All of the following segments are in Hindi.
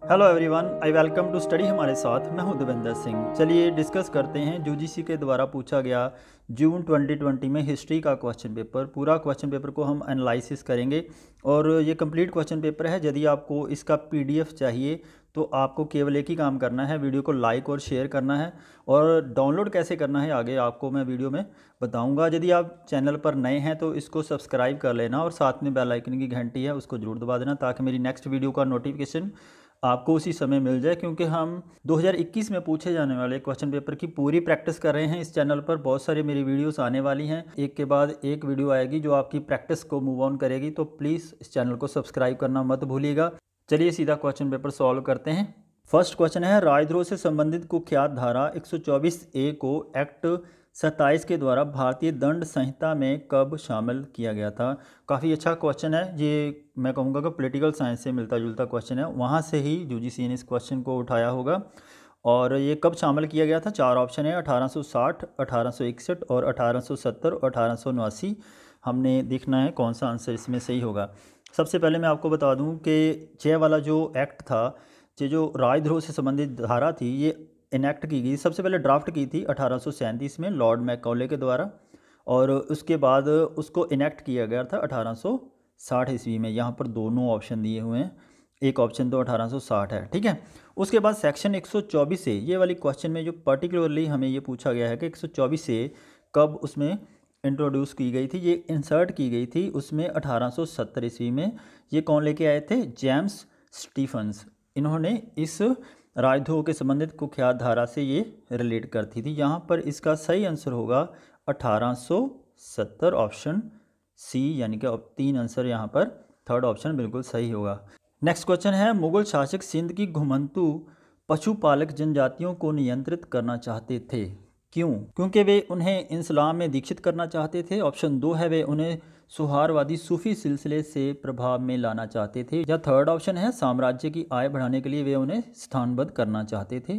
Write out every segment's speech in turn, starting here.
Hello everyone, I welcome to study हमारे साथ। मैं हूं देवेंद्र सिंह। चलिए डिस्कस करते हैं यूजीसी के द्वारा पूछा गया जून 2020 में हिस्ट्री का क्वेश्चन पेपर। पूरा क्वेश्चन पेपर को हम एनालिसिस करेंगे और ये कंप्लीट क्वेश्चन पेपर है। यदि आपको इसका पीडीएफ चाहिए तो आपको केवल एक ही काम करना है, वीडियो को लाइक और शेयर करना है। और डाउनलोड कैसे करना है आगे आपको मैं वीडियो में बताऊंगा। यदि आप चैनल पर नए हैं तो इसको सब्सक्राइब कर लेना और साथ में बेल आइकन की घंटी है उसको जरूर दबा देना, ताकि मेरी नेक्स्ट वीडियो का नोटिफिकेशन आपको उसी समय मिल जाए। क्योंकि हम 2021 में पूछे जाने वाले क्वेश्चन पेपर की पूरी प्रैक्टिस कर रहे हैं। इस चैनल पर बहुत सारी मेरी वीडियोस आने वाली हैं, एक के बाद एक वीडियो आएगी जो आपकी प्रैक्टिस को मूव ऑन करेगी। तो प्लीज़ इस चैनल को सब्सक्राइब करना मत भूलिएगा। चलिए सीधा क्वेश्चन पेपर सॉल्व करते हैं। फर्स्ट क्वेश्चन है, राजद्रोह से संबंधित कुख्यात धारा 124A को एक्ट 27 के द्वारा भारतीय दंड संहिता में कब शामिल किया गया था। काफ़ी अच्छा क्वेश्चन है ये, मैं कहूँगा कि पॉलिटिकल साइंस से मिलता जुलता क्वेश्चन है। वहाँ से ही यूजीसी ने इस क्वेश्चन को उठाया होगा। और ये कब शामिल किया गया था? चार ऑप्शन है, 1860, 1861 और 1870 और 1879। हमने देखना है कौन सा आंसर इसमें सही होगा। सबसे पहले मैं आपको बता दूं कि ये वाला जो एक्ट था, ये जो राजद्रोह से संबंधित धारा थी, ये इनेक्ट की गई। सबसे पहले ड्राफ्ट की थी 1837 में लॉर्ड मैकॉले के द्वारा, और उसके बाद उसको इनेक्ट किया गया था 1860 ईस्वी में। यहाँ पर दोनों ऑप्शन दिए हुए हैं, एक ऑप्शन तो 1860 है, ठीक है। उसके बाद सेक्शन 124 से, ये वाली क्वेश्चन में जो पर्टिकुलरली हमें ये पूछा गया है कि 124 से कब उसमें इंट्रोड्यूस की गई थी, ये इंसर्ट की गई थी उसमें 1870 ईस्वी में। ये कौन लेके आए थे? James Stephens. इन्होंने इस राजद्रोह के संबंधित कुख्यात धारा से ये रिलेट करती थी। यहाँ पर इसका सही आंसर होगा 1870, ऑप्शन सी, यानी कि अब 3 आंसर यहाँ पर, थर्ड ऑप्शन बिल्कुल सही होगा। नेक्स्ट क्वेश्चन है, मुगल शासक सिंध की घुमंतू पशुपालक जनजातियों को नियंत्रित करना चाहते थे, क्यों? क्योंकि वे उन्हें इस्लाम में दीक्षित करना चाहते थे। ऑप्शन 2 है, वे उन्हें सुहारवादी सूफी सिलसिले से प्रभाव में लाना चाहते थे। या थर्ड ऑप्शन है, साम्राज्य की आय बढ़ाने के लिए वे उन्हें स्थानबद्ध करना चाहते थे।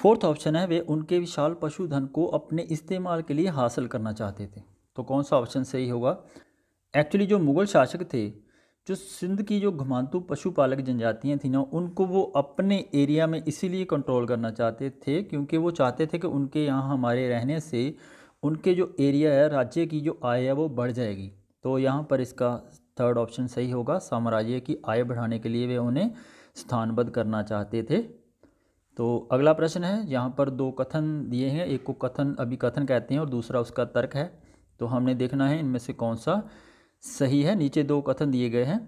फोर्थ ऑप्शन है, वे उनके विशाल पशुधन को अपने इस्तेमाल के लिए हासिल करना चाहते थे। तो कौन सा ऑप्शन सही होगा? एक्चुअली जो मुगल शासक थे, जो सिंध की जो घुमांतू पशुपालक जनजातियां थी ना, उनको वो अपने एरिया में इसीलिए कंट्रोल करना चाहते थे क्योंकि वो चाहते थे कि उनके यहाँ हमारे रहने से उनके जो एरिया है, राज्य की जो आय है वो बढ़ जाएगी। तो यहाँ पर इसका थर्ड ऑप्शन सही होगा, साम्राज्य की आय बढ़ाने के लिए वे उन्हें स्थानबद्ध करना चाहते थे। तो अगला प्रश्न है, यहाँ पर 2 कथन दिए हैं, एक को कथन अभिकथन कहते हैं और दूसरा उसका तर्क है। तो हमने देखना है इनमें से कौन सा सही है। नीचे 2 कथन दिए गए हैं,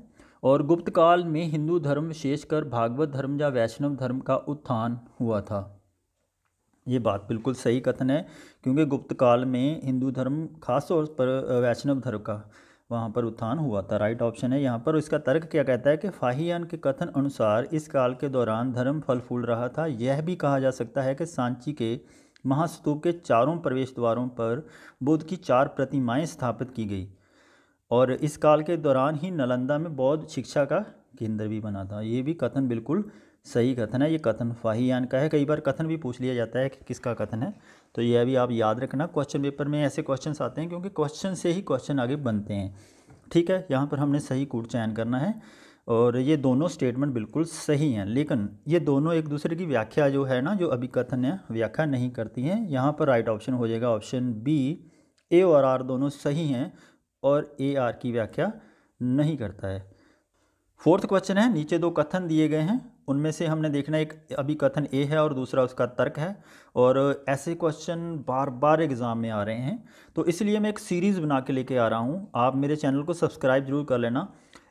और गुप्त काल में हिंदू धर्म विशेषकर भागवत धर्म या वैष्णव धर्म का उत्थान हुआ था। ये बात बिल्कुल सही कथन है, क्योंकि गुप्त काल में हिंदू धर्म खास तौर पर वैष्णव धर्म का वहाँ पर उत्थान हुआ था। राइट ऑप्शन है यहाँ पर। इसका तर्क क्या कहता है कि फाहियान के कथन अनुसार इस काल के दौरान धर्म फल फूल रहा था। यह भी कहा जा सकता है कि सांची के महास्तूप के चारों प्रवेश द्वारों पर बुद्ध की 4 प्रतिमाएं स्थापित की गई, और इस काल के दौरान ही नालंदा में बौद्ध शिक्षा का केंद्र भी बना था। ये भी कथन बिल्कुल सही कथन है। ये कथन फाहियान का है। कई बार कथन भी पूछ लिया जाता है कि किसका कथन है, तो यह भी आप याद रखना। क्वेश्चन पेपर में ऐसे क्वेश्चंस आते हैं क्योंकि क्वेश्चन से ही क्वेश्चन आगे बनते हैं, ठीक है। यहाँ पर हमने सही कूट चयन करना है, और ये दोनों स्टेटमेंट बिल्कुल सही हैं, लेकिन ये दोनों एक दूसरे की व्याख्या जो है ना, जो अभिकथन है, व्याख्या नहीं करती हैं। यहाँ पर राइट ऑप्शन हो जाएगा ऑप्शन बी। ए और आर दोनों सही हैं और ए आर की व्याख्या नहीं करता है। फोर्थ क्वेश्चन है, नीचे 2 कथन दिए गए हैं, उनमें से हमने देखना एक अभिकथन ए है और दूसरा उसका तर्क है। और ऐसे क्वेश्चन बार बार एग्ज़ाम में आ रहे हैं, तो इसलिए मैं एक सीरीज़ बना के लेके आ रहा हूँ। आप मेरे चैनल को सब्सक्राइब जरूर कर लेना।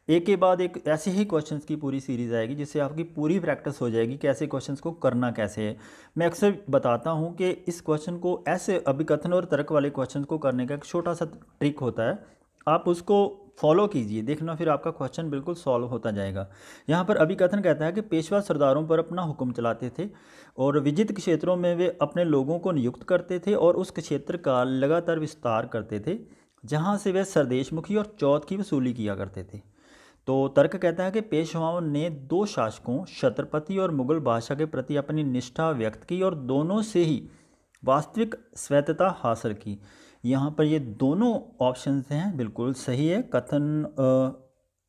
एक के बाद एक ऐसे ही क्वेश्चंस की पूरी सीरीज़ आएगी, जिससे आपकी पूरी प्रैक्टिस हो जाएगी कि ऐसे क्वेश्चंस को करना कैसे है। मैं अक्सर बताता हूँ कि इस क्वेश्चन को, ऐसे अभिकथन और तर्क वाले क्वेश्चन को करने का एक छोटा सा ट्रिक होता है, आप उसको फॉलो कीजिए, देखना फिर आपका क्वेश्चन बिल्कुल सॉल्व होता जाएगा। यहाँ पर अभिकथन कहता है कि पेशवा सरदारों पर अपना हुक्म चलाते थे और विजित क्षेत्रों में वे अपने लोगों को नियुक्त करते थे और उस क्षेत्र का लगातार विस्तार करते थे, जहाँ से वे सरदेशमुखी और चौथ की वसूली किया करते थे। तो तर्क कहता है कि पेशवाओं ने 2 शासकों, छत्रपति और मुगल बादशाह के प्रति अपनी निष्ठा व्यक्त की और दोनों से ही वास्तविक स्वायत्तता हासिल की। यहाँ पर ये दोनों ऑप्शंस हैं, बिल्कुल सही है। कथन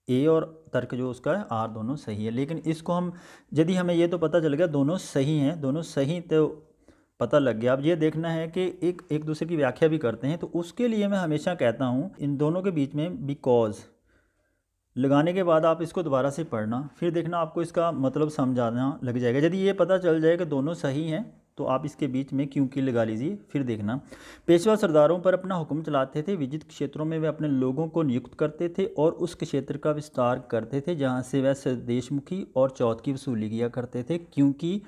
ए और तर्क जो उसका है आर दोनों सही है। लेकिन इसको हम यदि हमें ये तो पता चल गया दोनों सही हैं, दोनों सही तो पता लग गया। अब ये देखना है कि एक एक दूसरे की व्याख्या भी करते हैं, तो उसके लिए मैं हमेशा कहता हूँ इन दोनों के बीच में बिकॉज लगाने के बाद आप इसको दोबारा से पढ़ना, फिर देखना आपको इसका मतलब समझ आना लग जाएगा। यदि ये पता चल जाए कि दोनों सही हैं तो आप इसके बीच में क्योंकि लगा लीजिए। फिर देखना, पेशवा सरदारों पर अपना हुक्म चलाते थे, विजित क्षेत्रों में वे अपने लोगों को नियुक्त करते थे और उस क्षेत्र का विस्तार करते थे जहाँ से वह स्वदेशमुखी और चौथ की वसूली किया करते थे, क्योंकि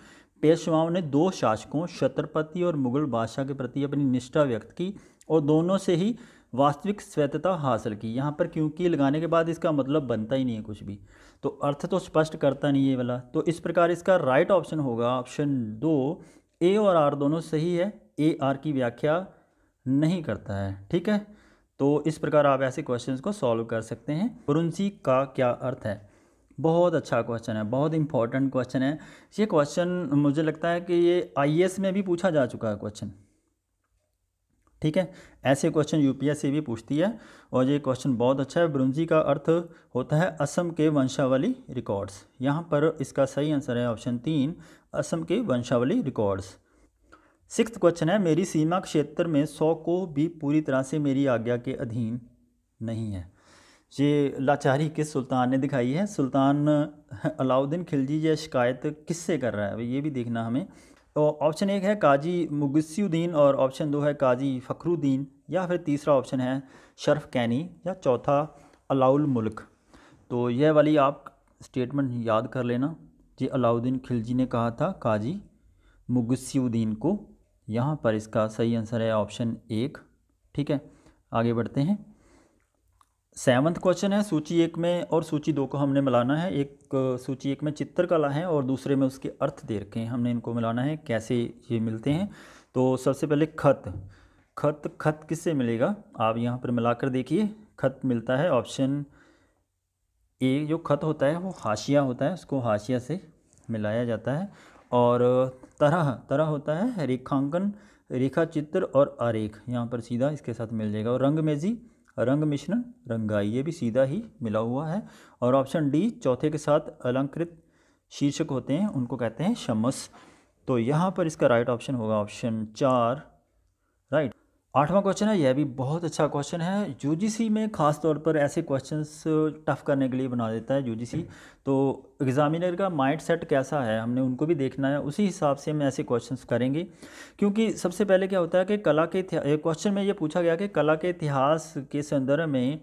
पेशवाओं ने दो शासकों छत्रपति और मुगल बादशाह के प्रति अपनी निष्ठा व्यक्त की और दोनों से ही वास्तविक स्वायत्तता हासिल की। यहाँ पर क्योंकि लगाने के बाद इसका मतलब बनता ही नहीं है कुछ भी, तो अर्थ तो स्पष्ट करता नहीं है ये वाला। तो इस प्रकार इसका राइट ऑप्शन होगा ऑप्शन 2, ए और आर दोनों सही है, ए आर की व्याख्या नहीं करता है। ठीक है, तो इस प्रकार आप ऐसे क्वेश्चंस को सॉल्व कर सकते हैं। ब्रुंसी का क्या अर्थ है? बहुत अच्छा क्वेश्चन है, बहुत इंपॉर्टेंट क्वेश्चन है ये क्वेश्चन। मुझे लगता है कि ये आईएएस में भी पूछा जा चुका है क्वेश्चन। ठीक है, ऐसे क्वेश्चन यूपीएससी भी पूछती है और ये क्वेश्चन बहुत अच्छा है। ब्रुंजी का अर्थ होता है असम के वंशावली रिकॉर्ड्स। यहाँ पर इसका सही आंसर है ऑप्शन 3, असम के वंशावली रिकॉर्ड्स। 6th क्वेश्चन है, मेरी सीमा क्षेत्र में 100 को भी पूरी तरह से मेरी आज्ञा के अधीन नहीं है। ये लाचारी किस सुल्तान ने दिखाई है? सुल्तान अलाउद्दीन खिलजी ये शिकायत किससे कर रहा है ये भी देखना हमें। तो ऑप्शन 1 है काजी मुगस्युद्दीन और ऑप्शन 2 है काजी फ़खरुद्दीन, या फिर तीसरा ऑप्शन है शरफ कैनी, या चौथा अलाउल मुल्क। तो यह वाली आप स्टेटमेंट याद कर लेना। जी अलाउद्दीन खिलजी ने कहा था काजी मुगस्युद्दीन को। यहाँ पर इसका सही आंसर है ऑप्शन 1। ठीक है, आगे बढ़ते हैं। 7th क्वेश्चन है, सूची 1 में और सूची 2 को हमने मिलाना है। एक सूची 1 में चित्रकला है और दूसरे में उसके अर्थ दे रखे हैं, हमने इनको मिलाना है। कैसे ये मिलते हैं? तो सबसे पहले खत किससे मिलेगा? आप यहाँ पर मिलाकर देखिए। खत मिलता है ऑप्शन ए। जो खत होता है वो हाशिया होता है, उसको हाशिया से मिलाया जाता है। और तरह होता है रेखांकन, रेखा चित्र और आरेख, यहाँ पर सीधा इसके साथ मिल जाएगा। और रंगमेजी, रंग मिश्रण, रंगाई, ये भी सीधा ही मिला हुआ है। और ऑप्शन डी, चौथे के साथ अलंकृत शीर्षक होते हैं उनको कहते हैं शमस। तो यहाँ पर इसका राइट ऑप्शन होगा ऑप्शन 4, राइट। 8वां क्वेश्चन है, यह भी बहुत अच्छा क्वेश्चन है। यूजीसी में खास तौर पर ऐसे क्वेश्चंस टफ करने के लिए बना देता है यूजीसी। तो एग्जामिनर का माइंड सेट कैसा है हमने उनको भी देखना है, उसी हिसाब से हम ऐसे क्वेश्चंस करेंगे। क्योंकि सबसे पहले क्या होता है कि कला के क्वेश्चन में ये पूछा गया कि कला के इतिहास के संदर्भ में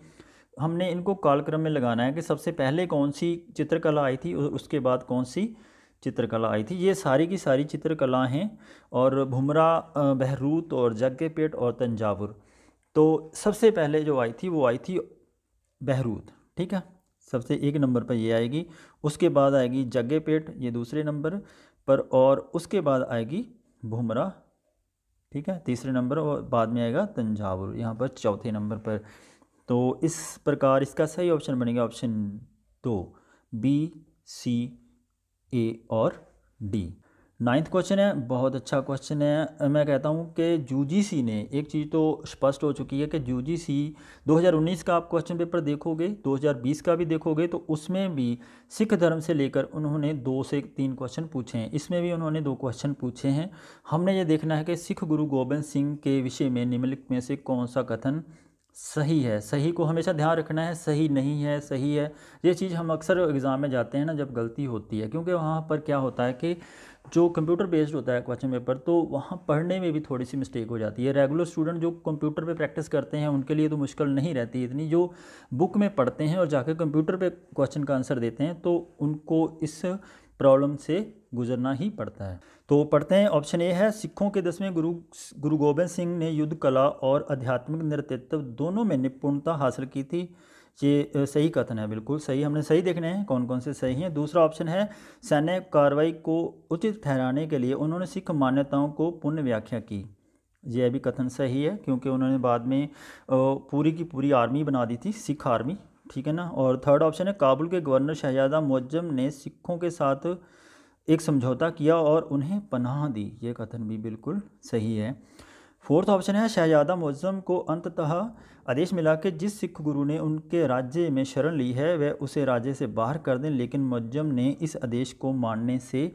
हमने इनको कालक्रम में लगाना है कि सबसे पहले कौन सी चित्रकला आई थी और उसके बाद कौन सी चित्रकला आई थी। ये सारी की सारी चित्रकला हैं, और भुमरा, बहरूत और जग्गेपेट और तंजावुर। तो सबसे पहले जो आई थी वो आई थी बहरूत। ठीक है, सबसे 1 नंबर पर ये आएगी। उसके बाद आएगी जग्गेपेट, ये दूसरे नंबर पर, और उसके बाद आएगी भुमरा, ठीक है, तीसरे नंबर, और बाद में आएगा तंजावुर यहाँ पर चौथे नंबर पर। तो इस प्रकार इसका सही ऑप्शन बनेगा ऑप्शन 2, बी, सी, ए और डी। 9th क्वेश्चन है, बहुत अच्छा क्वेश्चन है। मैं कहता हूँ कि यूजीसी ने एक चीज़ तो स्पष्ट हो चुकी है कि यूजीसी 2019 का आप क्वेश्चन पेपर देखोगे, 2020 का भी देखोगे, तो उसमें भी सिख धर्म से लेकर उन्होंने 2 से 3 क्वेश्चन पूछे हैं। इसमें भी उन्होंने 2 क्वेश्चन पूछे हैं। हमने ये देखना है कि सिख गुरु गोबिंद सिंह के विषय में निम्नलिखित में से कौन सा कथन सही है। सही को हमेशा ध्यान रखना है, सही नहीं है, सही है। ये चीज़ हम अक्सर एग्ज़ाम में जाते हैं ना जब गलती होती है, क्योंकि वहाँ पर क्या होता है कि जो कंप्यूटर बेस्ड होता है क्वेश्चन पेपर, तो वहाँ पढ़ने में भी थोड़ी सी मिस्टेक हो जाती है। रेगुलर स्टूडेंट जो कंप्यूटर पे प्रैक्टिस करते हैं उनके लिए तो मुश्किल नहीं रहती इतनी, जो बुक में पढ़ते हैं और जाकर कंप्यूटर पे क्वेश्चन का आंसर देते हैं तो उनको इस प्रॉब्लम से गुजरना ही पड़ता है। तो पढ़ते हैं। ऑप्शन ए है, सिखों के 10वें गुरु गोबिंद सिंह ने युद्ध कला और आध्यात्मिक नेतृत्व दोनों में निपुणता हासिल की थी। ये सही कथन है, बिल्कुल सही। हमने सही देखने हैं कौन कौन से सही हैं। दूसरा ऑप्शन है, सैन्य कार्रवाई को उचित ठहराने के लिए उन्होंने सिख मान्यताओं को पुनः व्याख्या की। यह भी कथन सही है, क्योंकि उन्होंने बाद में पूरी की पूरी आर्मी बना दी थी, सिख आर्मी। ठीक है ना। और थर्ड ऑप्शन है, काबुल के गवर्नर शहजादा मुअज्जम ने सिखों के साथ एक समझौता किया और उन्हें पनाह दी। ये कथन भी बिल्कुल सही है। फोर्थ ऑप्शन है शहजादा मुअज्जम को अंततः आदेश मिला कि जिस सिख गुरु ने उनके राज्य में शरण ली है वह उसे राज्य से बाहर कर दें, लेकिन मुअज्जम ने इस आदेश को मानने से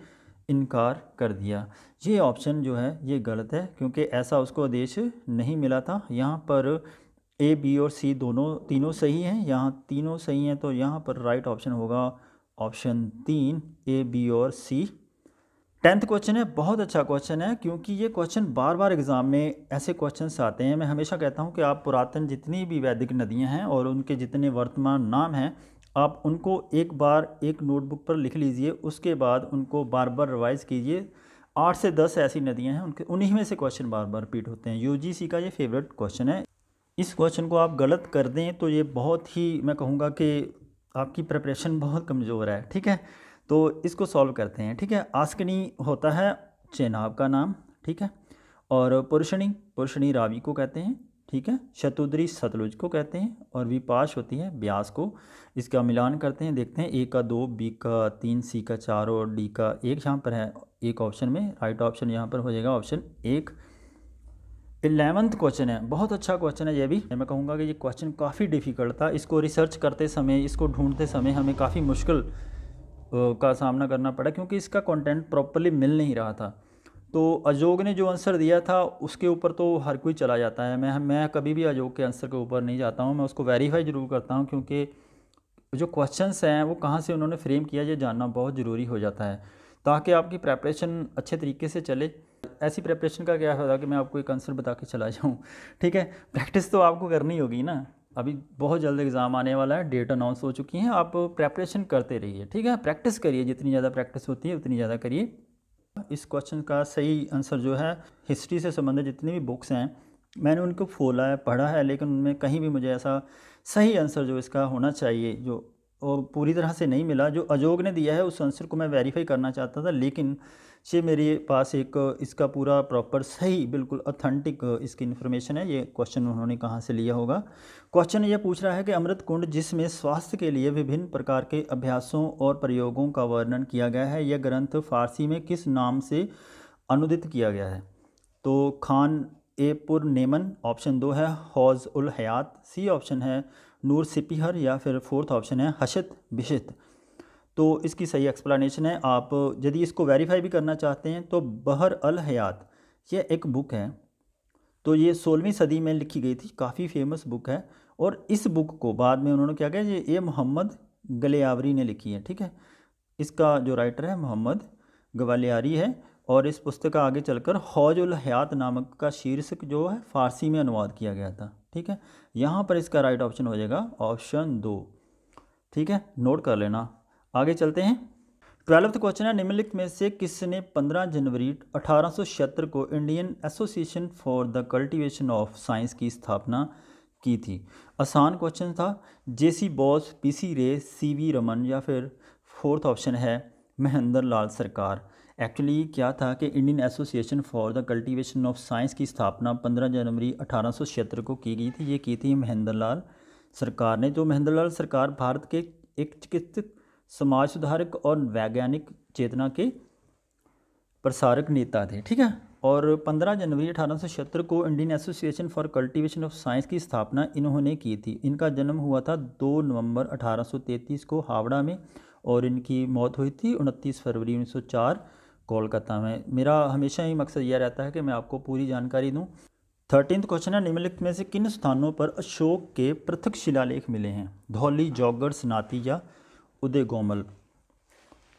इनकार कर दिया। ये ऑप्शन जो है ये गलत है, क्योंकि ऐसा उसको आदेश नहीं मिला था। यहाँ पर ए, बी और सी तीनों सही हैं। यहाँ तीनों सही हैं, तो यहाँ पर राइट ऑप्शन होगा ऑप्शन 3, ए, बी और सी। 10th क्वेश्चन है, बहुत अच्छा क्वेश्चन है, क्योंकि ये क्वेश्चन बार बार एग्ज़ाम में ऐसे क्वेश्चंस आते हैं। मैं हमेशा कहता हूँ कि आप पुरातन जितनी भी वैदिक नदियाँ हैं और उनके जितने वर्तमान नाम हैं, आप उनको एक बार एक नोटबुक पर लिख लीजिए, उसके बाद उनको बार बार रिवाइज़ कीजिए। 8 से 10 ऐसी नदियाँ हैं, उन्हीं में से क्वेश्चन बार बार रिपीट होते हैं। UGC का ये फेवरेट क्वेश्चन है। इस क्वेश्चन को आप गलत कर दें तो ये बहुत ही, मैं कहूँगा कि आपकी प्रिपरेशन बहुत कमज़ोर है। ठीक है, तो इसको सॉल्व करते हैं। ठीक है, आस्कनी होता है चेनाब का नाम। ठीक है, और पुरुषणी रावी को कहते हैं। ठीक है, शतुद्री सतलुज को कहते हैं, और विपाश होती है ब्यास को। इसका मिलान करते हैं, देखते हैं। ए का 2, बी का 3, सी का 4 और डी का 1 यहाँ पर है एक ऑप्शन में। राइट ऑप्शन यहाँ पर हो जाएगा ऑप्शन 1। 11th क्वेश्चन है, बहुत अच्छा क्वेश्चन है ये भी। मैं कहूँगा कि ये क्वेश्चन काफ़ी डिफ़िकल्ट था। इसको रिसर्च करते समय, इसको ढूंढते समय हमें काफ़ी मुश्किल का सामना करना पड़ा, क्योंकि इसका कंटेंट प्रॉपर्ली मिल नहीं रहा था। तो अजोग ने जो आंसर दिया था उसके ऊपर तो हर कोई चला जाता है। मैं कभी भी अजोग के आंसर के ऊपर नहीं जाता हूँ, मैं उसको वेरीफाई ज़रूर करता हूँ, क्योंकि जो क्वेश्चंस हैं वो कहाँ से उन्होंने फ्रेम किया ये जानना बहुत ज़रूरी हो जाता है, ताकि आपकी प्रेपरेशन अच्छे तरीके से चले। ऐसी प्रेपरेशन का क्या फ़ायदा कि मैं आपको एक आंसर बता के चला जाऊँ। ठीक है, प्रैक्टिस तो आपको करनी होगी ना। अभी बहुत जल्द एग्ज़ाम आने वाला है, डेट अनाउंस हो चुकी हैं, आप प्रेपरेशन करते रहिए। ठीक है, प्रैक्टिस करिए, जितनी ज़्यादा प्रैक्टिस होती है उतनी ज़्यादा करिए। इस क्वेश्चन का सही आंसर जो है, हिस्ट्री से संबंधित जितनी भी बुक्स हैं मैंने उनको खोला है, पढ़ा है, लेकिन उनमें कहीं भी मुझे ऐसा सही आंसर जो इसका होना चाहिए जो वो पूरी तरह से नहीं मिला। जो अजोग ने दिया है उस आंसर को मैं वेरीफाई करना चाहता था, लेकिन ये मेरे पास एक इसका पूरा प्रॉपर सही बिल्कुल ऑथेंटिक इसकी इन्फॉर्मेशन है। ये क्वेश्चन उन्होंने कहाँ से लिया होगा। क्वेश्चन ये पूछ रहा है कि अमृत कुंड, जिसमें स्वास्थ्य के लिए विभिन्न प्रकार के अभ्यासों और प्रयोगों का वर्णन किया गया है, यह ग्रंथ फारसी में किस नाम से अनुदित किया गया है? तो खान ए पुर नेमन ऑप्शन 2 है, हौज उल हयात, सी ऑप्शन है नूर सिपिहर, या फिर फोर्थ ऑप्शन है हशत बिशत। तो इसकी सही एक्सप्लेनेशन है। आप यदि इसको वेरीफाई भी करना चाहते हैं तो बहर अल हयात ये एक बुक है, तो ये 16वीं सदी में लिखी गई थी, काफ़ी फेमस बुक है। और इस बुक को बाद में उन्होंने क्या किया, ये मोहम्मद गलियावरी ने लिखी है। ठीक है, इसका जो राइटर है मोहम्मद गवालियारी है, और इस पुस्तक का आगे चलकर हौज उल हयात नामक का शीर्षक जो है फ़ारसी में अनुवाद किया गया था। ठीक है, यहाँ पर इसका राइट ऑप्शन हो जाएगा ऑप्शन 2। ठीक है, नोट कर लेना। आगे चलते हैं। 12th क्वेश्चन है, निम्नलिखित में से किसने 15 जनवरी 1876 को Indian association for the cultivation of science की स्थापना की थी? आसान क्वेश्चन था। JC बोस, PC रे, CV रमन, या फिर फोर्थ ऑप्शन है महेंद्र लाल सरकार। एक्चुअली क्या था कि Indian association for the cultivation of science की स्थापना 15 जनवरी 1876 को की गई थी। ये की थी महेंद्र लाल सरकार ने। जो महेंद्र लाल सरकार भारत के एक चिकित्सक, समाज सुधारक और वैज्ञानिक चेतना के प्रसारक नेता थे। ठीक है, और 15 जनवरी 1876 को Indian association for cultivation of science की स्थापना इन्होंने की थी। इनका जन्म हुआ था 2 नवंबर 1833 को हावड़ा में, और इनकी मौत हुई थी 29 फरवरी 1904 कोलकाता में। मेरा हमेशा ही मकसद यह रहता है कि मैं आपको पूरी जानकारी दूं। 13th क्वेश्चन है, निम्नलिखित में से किन स्थानों पर अशोक के पृथक शिलालेख मिले हैं? धौली, जौगढ़, सनाती या उदय गोमल।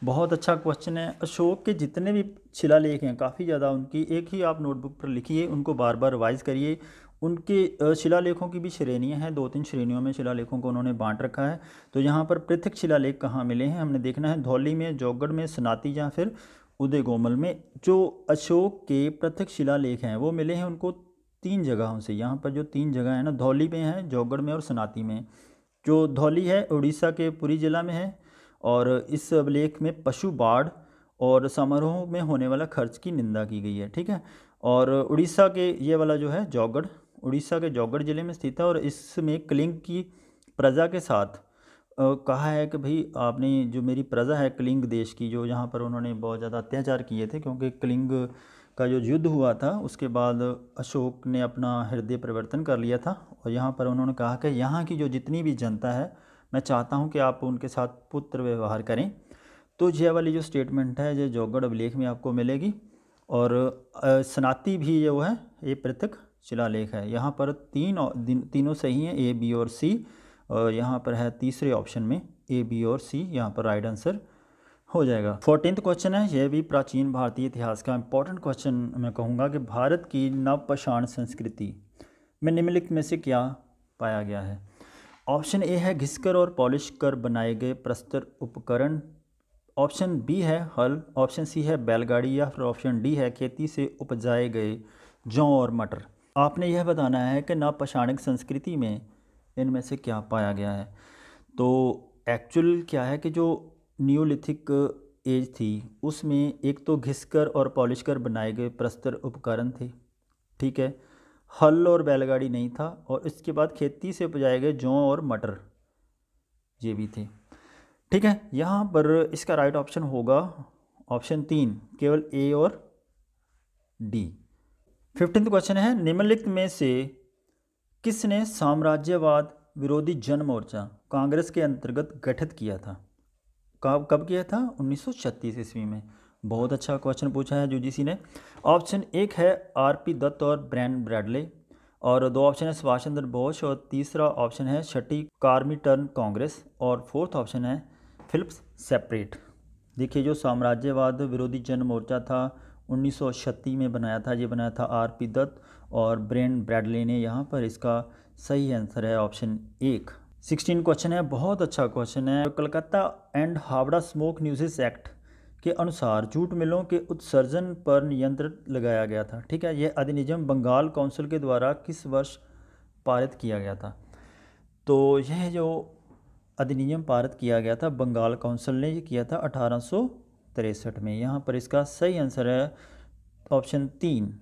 बहुत अच्छा क्वेश्चन है। अशोक के जितने भी शिलालेख हैं काफ़ी ज़्यादा, उनकी एक ही आप नोटबुक पर लिखिए, उनको बार बार रिवाइज़ करिए। उनके शिलालेखों की भी श्रेणियां हैं, 2-3 श्रेणियों में शिलालेखों को उन्होंने बांट रखा है। तो यहाँ पर पृथक शिलालेख कहाँ मिले हैं हमने देखना है, धौली में, जौगढ़ में, सनाती या फिर उदय गोमल में। जो अशोक के पृथक शिलालेख हैं वो मिले हैं उनको 3 जगहों से। यहाँ पर जो 3 जगह है ना, धौली में है, जौगढ़ में और सनाती में। जो धौली है उड़ीसा के पुरी जिला में है, और इस अभिलेख में पशु बाढ़ और समारोह में होने वाला खर्च की निंदा की गई है। ठीक है, और उड़ीसा के ये वाला जो है जौगढ़, उड़ीसा के जौगढ़ जिले में स्थित है, और इसमें कलिंग की प्रजा के साथ कहा है कि भाई आपने जो मेरी प्रजा है कलिंग देश की, जो यहाँ पर उन्होंने बहुत ज़्यादा अत्याचार किए थे, क्योंकि कलिंग का जो युद्ध हुआ था उसके बाद अशोक ने अपना हृदय परिवर्तन कर लिया था, और यहाँ पर उन्होंने कहा कि यहाँ की जो जितनी भी जनता है मैं चाहता हूँ कि आप उनके साथ पुत्र व्यवहार करें। तो ये वाली जो स्टेटमेंट है ये जौगड़ अभिलेख में आपको मिलेगी। और सनाती भी जो है ये पृथक शिलालेख है। यहाँ पर तीनों सही हैं, ए बी और सी। और यहाँ पर है तीसरे ऑप्शन में ए बी और सी, यहाँ पर राइट आंसर हो जाएगा। 14th क्वेश्चन है, यह भी प्राचीन भारतीय इतिहास का इंपॉर्टेंट क्वेश्चन मैं कहूँगा कि भारत की नवपाषाण संस्कृति में निम्नलिखित में से क्या पाया गया है। ऑप्शन ए है घिसकर और पॉलिश कर बनाए गए प्रस्तर उपकरण, ऑप्शन बी है हल, ऑप्शन सी है बैलगाड़ी, या फिर ऑप्शन डी है खेती से उपजाए गए जौ और मटर। आपने यह बताना है कि नवपाषाणिक संस्कृति में इनमें से क्या पाया गया है। तो एक्चुअल क्या है कि जो न्यूलिथिक एज थी उसमें एक तो घिसकर और पॉलिश कर बनाए गए प्रस्तर उपकरण थे, ठीक है, हल और बैलगाड़ी नहीं था, और इसके बाद खेती से उपजाए गए जौ और मटर ये भी थे, ठीक है। यहाँ पर इसका राइट ऑप्शन होगा ऑप्शन 3, केवल ए और डी। 15th क्वेश्चन है, निम्नलिखित में से किसने साम्राज्यवाद विरोधी जन मोर्चा कांग्रेस के अंतर्गत गठित किया था। कब किया था? 1936 ईस्वी में। बहुत अच्छा क्वेश्चन पूछा है यूजीसी ने। ऑप्शन एक है आरपी दत्त और ब्रैन ब्रैडले, और दो ऑप्शन है सुभाष चंद्र बोस, और तीसरा ऑप्शन है छठी कार्मिटर्न कांग्रेस, और फोर्थ ऑप्शन है फिलिप्स सेपरेट। देखिए जो साम्राज्यवाद विरोधी जन मोर्चा था 1936 में बनाया था, ये बनाया था आरपी दत्त और ब्रेन ब्रैडले ने। यहाँ पर इसका सही आंसर है ऑप्शन 1। 16 क्वेश्चन है, बहुत अच्छा क्वेश्चन है। Calcutta and Howrah smoke nuisances act के अनुसार जूट मिलों के उत्सर्जन पर नियंत्रण लगाया गया था, ठीक है। यह अधिनियम बंगाल काउंसिल के द्वारा किस वर्ष पारित किया गया था। तो यह जो अधिनियम पारित किया गया था बंगाल काउंसिल ने ये किया था 1863 में। यहाँ पर इसका सही आंसर है ऑप्शन 3।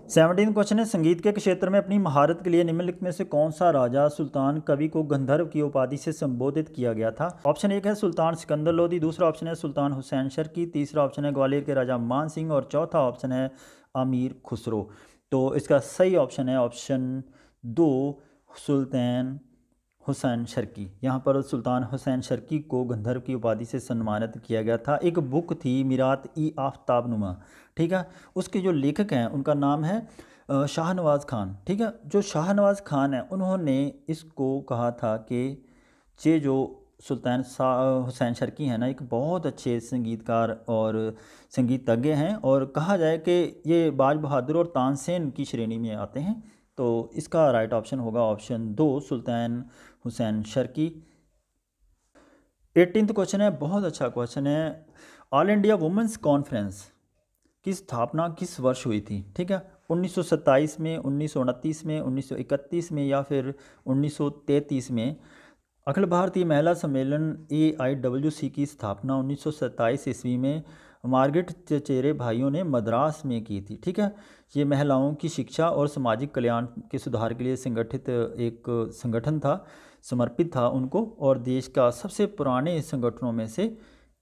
17 क्वेश्चन है, संगीत के क्षेत्र में अपनी महारत के लिए निम्नलिखित में से कौन सा राजा सुल्तान कवि को गंधर्व की उपाधि से संबोधित किया गया था। ऑप्शन एक है सुल्तान सिकंदर लोदी, दूसरा ऑप्शन है सुल्तान हुसैन शर्की, तीसरा ऑप्शन है ग्वालियर के राजा मान सिंह, और चौथा ऑप्शन है अमीर खुसरो। तो इसका सही ऑप्शन है ऑप्शन 2, सुल्तान हुसैन शर्की। यहाँ पर सुल्तान हुसैन शर्की को गंधर्व की उपाधि से सम्मानित किया गया था। एक बुक थी मिरात ई आफ्ताबनुमा, ठीक है, उसके जो लेखक हैं उनका नाम है शाहनवाज़ खान, ठीक है। जो शाहनवाज़ खान है उन्होंने इसको कहा था कि ये जो सुल्तान हुसैन शर्की हैं ना, एक बहुत अच्छे संगीतकार और संगीतज्ञ हैं, और कहा जाए कि ये बाज बहादुर और तानसेन की श्रेणी में आते हैं। तो इसका राइट ऑप्शन होगा ऑप्शन 2, सुल्तान हुसैन शर्की। 18th क्वेश्चन है, बहुत अच्छा क्वेश्चन है। ऑल इंडिया वुमेंस कॉन्फ्रेंस की स्थापना किस वर्ष हुई थी, ठीक है। 1927 में, 1929 में, 1931 में, या फिर 1933 में। अखिल भारतीय महिला सम्मेलन AIWC की स्थापना 1927 ईस्वी में मार्गरेट चचेरे भाइयों ने मद्रास में की थी, ठीक है। ये महिलाओं की शिक्षा और सामाजिक कल्याण के सुधार के लिए संगठित एक संगठन था, समर्पित था उनको, और देश का सबसे पुराने संगठनों में से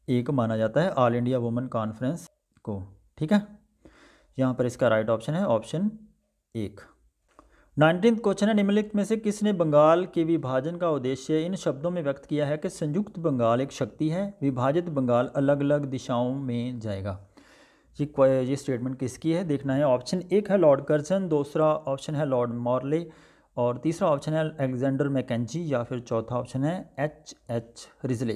एक माना जाता है ऑल इंडिया वुमेन कॉन्फ्रेंस को, ठीक है। यहाँ पर इसका राइट ऑप्शन है ऑप्शन 1। 19th क्वेश्चन है, निम्नलिखित में से किसने बंगाल के विभाजन का उद्देश्य इन शब्दों में व्यक्त किया है कि संयुक्त बंगाल एक शक्ति है, विभाजित बंगाल अलग अलग दिशाओं में जाएगा। ये स्टेटमेंट किसकी है देखना है। ऑप्शन 1 है लॉर्ड कर्जन, दूसरा ऑप्शन है लॉर्ड मॉर्ले, और तीसरा ऑप्शन है अलेक्जेंडर मैकेंजी, या फिर चौथा ऑप्शन है H रिजले।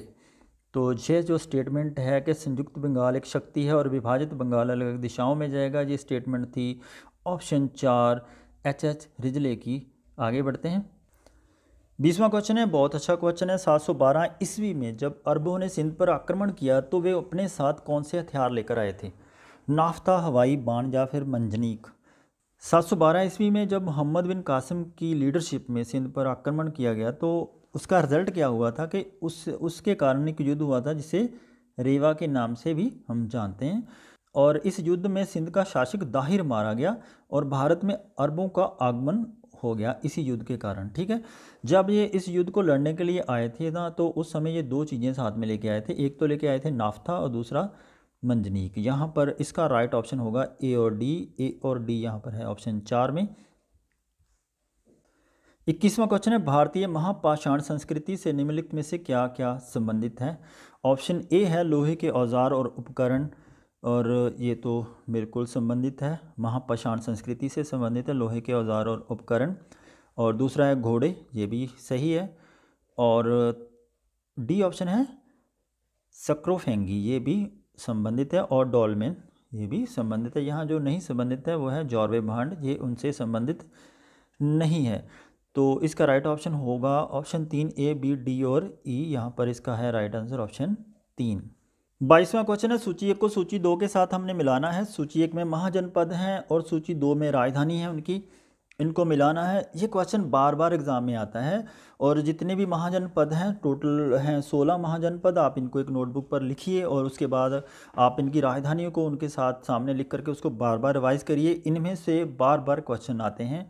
तो ये जो स्टेटमेंट है कि संयुक्त बंगाल एक शक्ति है और विभाजित बंगाल अलग अलग दिशाओं में जाएगा, ये स्टेटमेंट थी ऑप्शन 4 H रिजले की। आगे बढ़ते हैं। 20वां क्वेश्चन है, बहुत अच्छा क्वेश्चन है। 712 ईस्वी में जब अरबों ने सिंध पर आक्रमण किया तो वे अपने साथ कौन से हथियार लेकर आए थे। नाफ्ता, हवाई बाण, या फिर मंजनीक। 712 ईस्वी में जब मोहम्मद बिन कासिम की लीडरशिप में सिंध पर आक्रमण किया गया तो उसका रिजल्ट क्या हुआ था कि उसके कारण एक युद्ध हुआ था जिसे रेवा के नाम से भी हम जानते हैं, और इस युद्ध में सिंध का शासक दाहिर मारा गया और भारत में अरबों का आगमन हो गया इसी युद्ध के कारण। ठीक है, जब ये इस युद्ध को लड़ने के लिए आए थे ना, तो उस समय ये दो चीज़ें साथ में लेके आए थे। एक तो लेके आए थे नाफ्ता और दूसरा मंजनीक। यहाँ पर इसका राइट ऑप्शन होगा ए और डी। ए और डी यहाँ पर है ऑप्शन 4 में। 21वां क्वेश्चन है, भारतीय महापाषाण संस्कृति से निम्नलिखित में से क्या क्या संबंधित है। ऑप्शन ए है लोहे के औजार और उपकरण, और ये तो बिल्कुल संबंधित है, महापाषाण संस्कृति से संबंधित है लोहे के औजार और उपकरण। और दूसरा है घोड़े, ये भी सही है। और डी ऑप्शन है सक्रोफेंगी, ये भी संबंधित है। और डॉल्मेन, ये भी संबंधित है। यहाँ जो नहीं संबंधित है वो है जॉर्वे भांड, ये उनसे संबंधित नहीं है। तो इसका राइट ऑप्शन होगा ऑप्शन 3 ए बी डी और ई। यहाँ पर इसका है राइट आंसर ऑप्शन 3। 22वां क्वेश्चन है, सूची 1 को सूची 2 के साथ हमने मिलाना है। सूची 1 में महाजनपद हैं और सूची 2 में राजधानी है उनकी, इनको मिलाना है। ये क्वेश्चन बार बार एग्जाम में आता है। और जितने भी महाजनपद हैं, टोटल हैं 16 महाजनपद, आप इनको एक नोटबुक पर लिखिए और उसके बाद आप इनकी राजधानियों को उनके साथ सामने लिख करके उसको बार बार रिवाइज करिए। इनमें से बार बार क्वेश्चन आते हैं।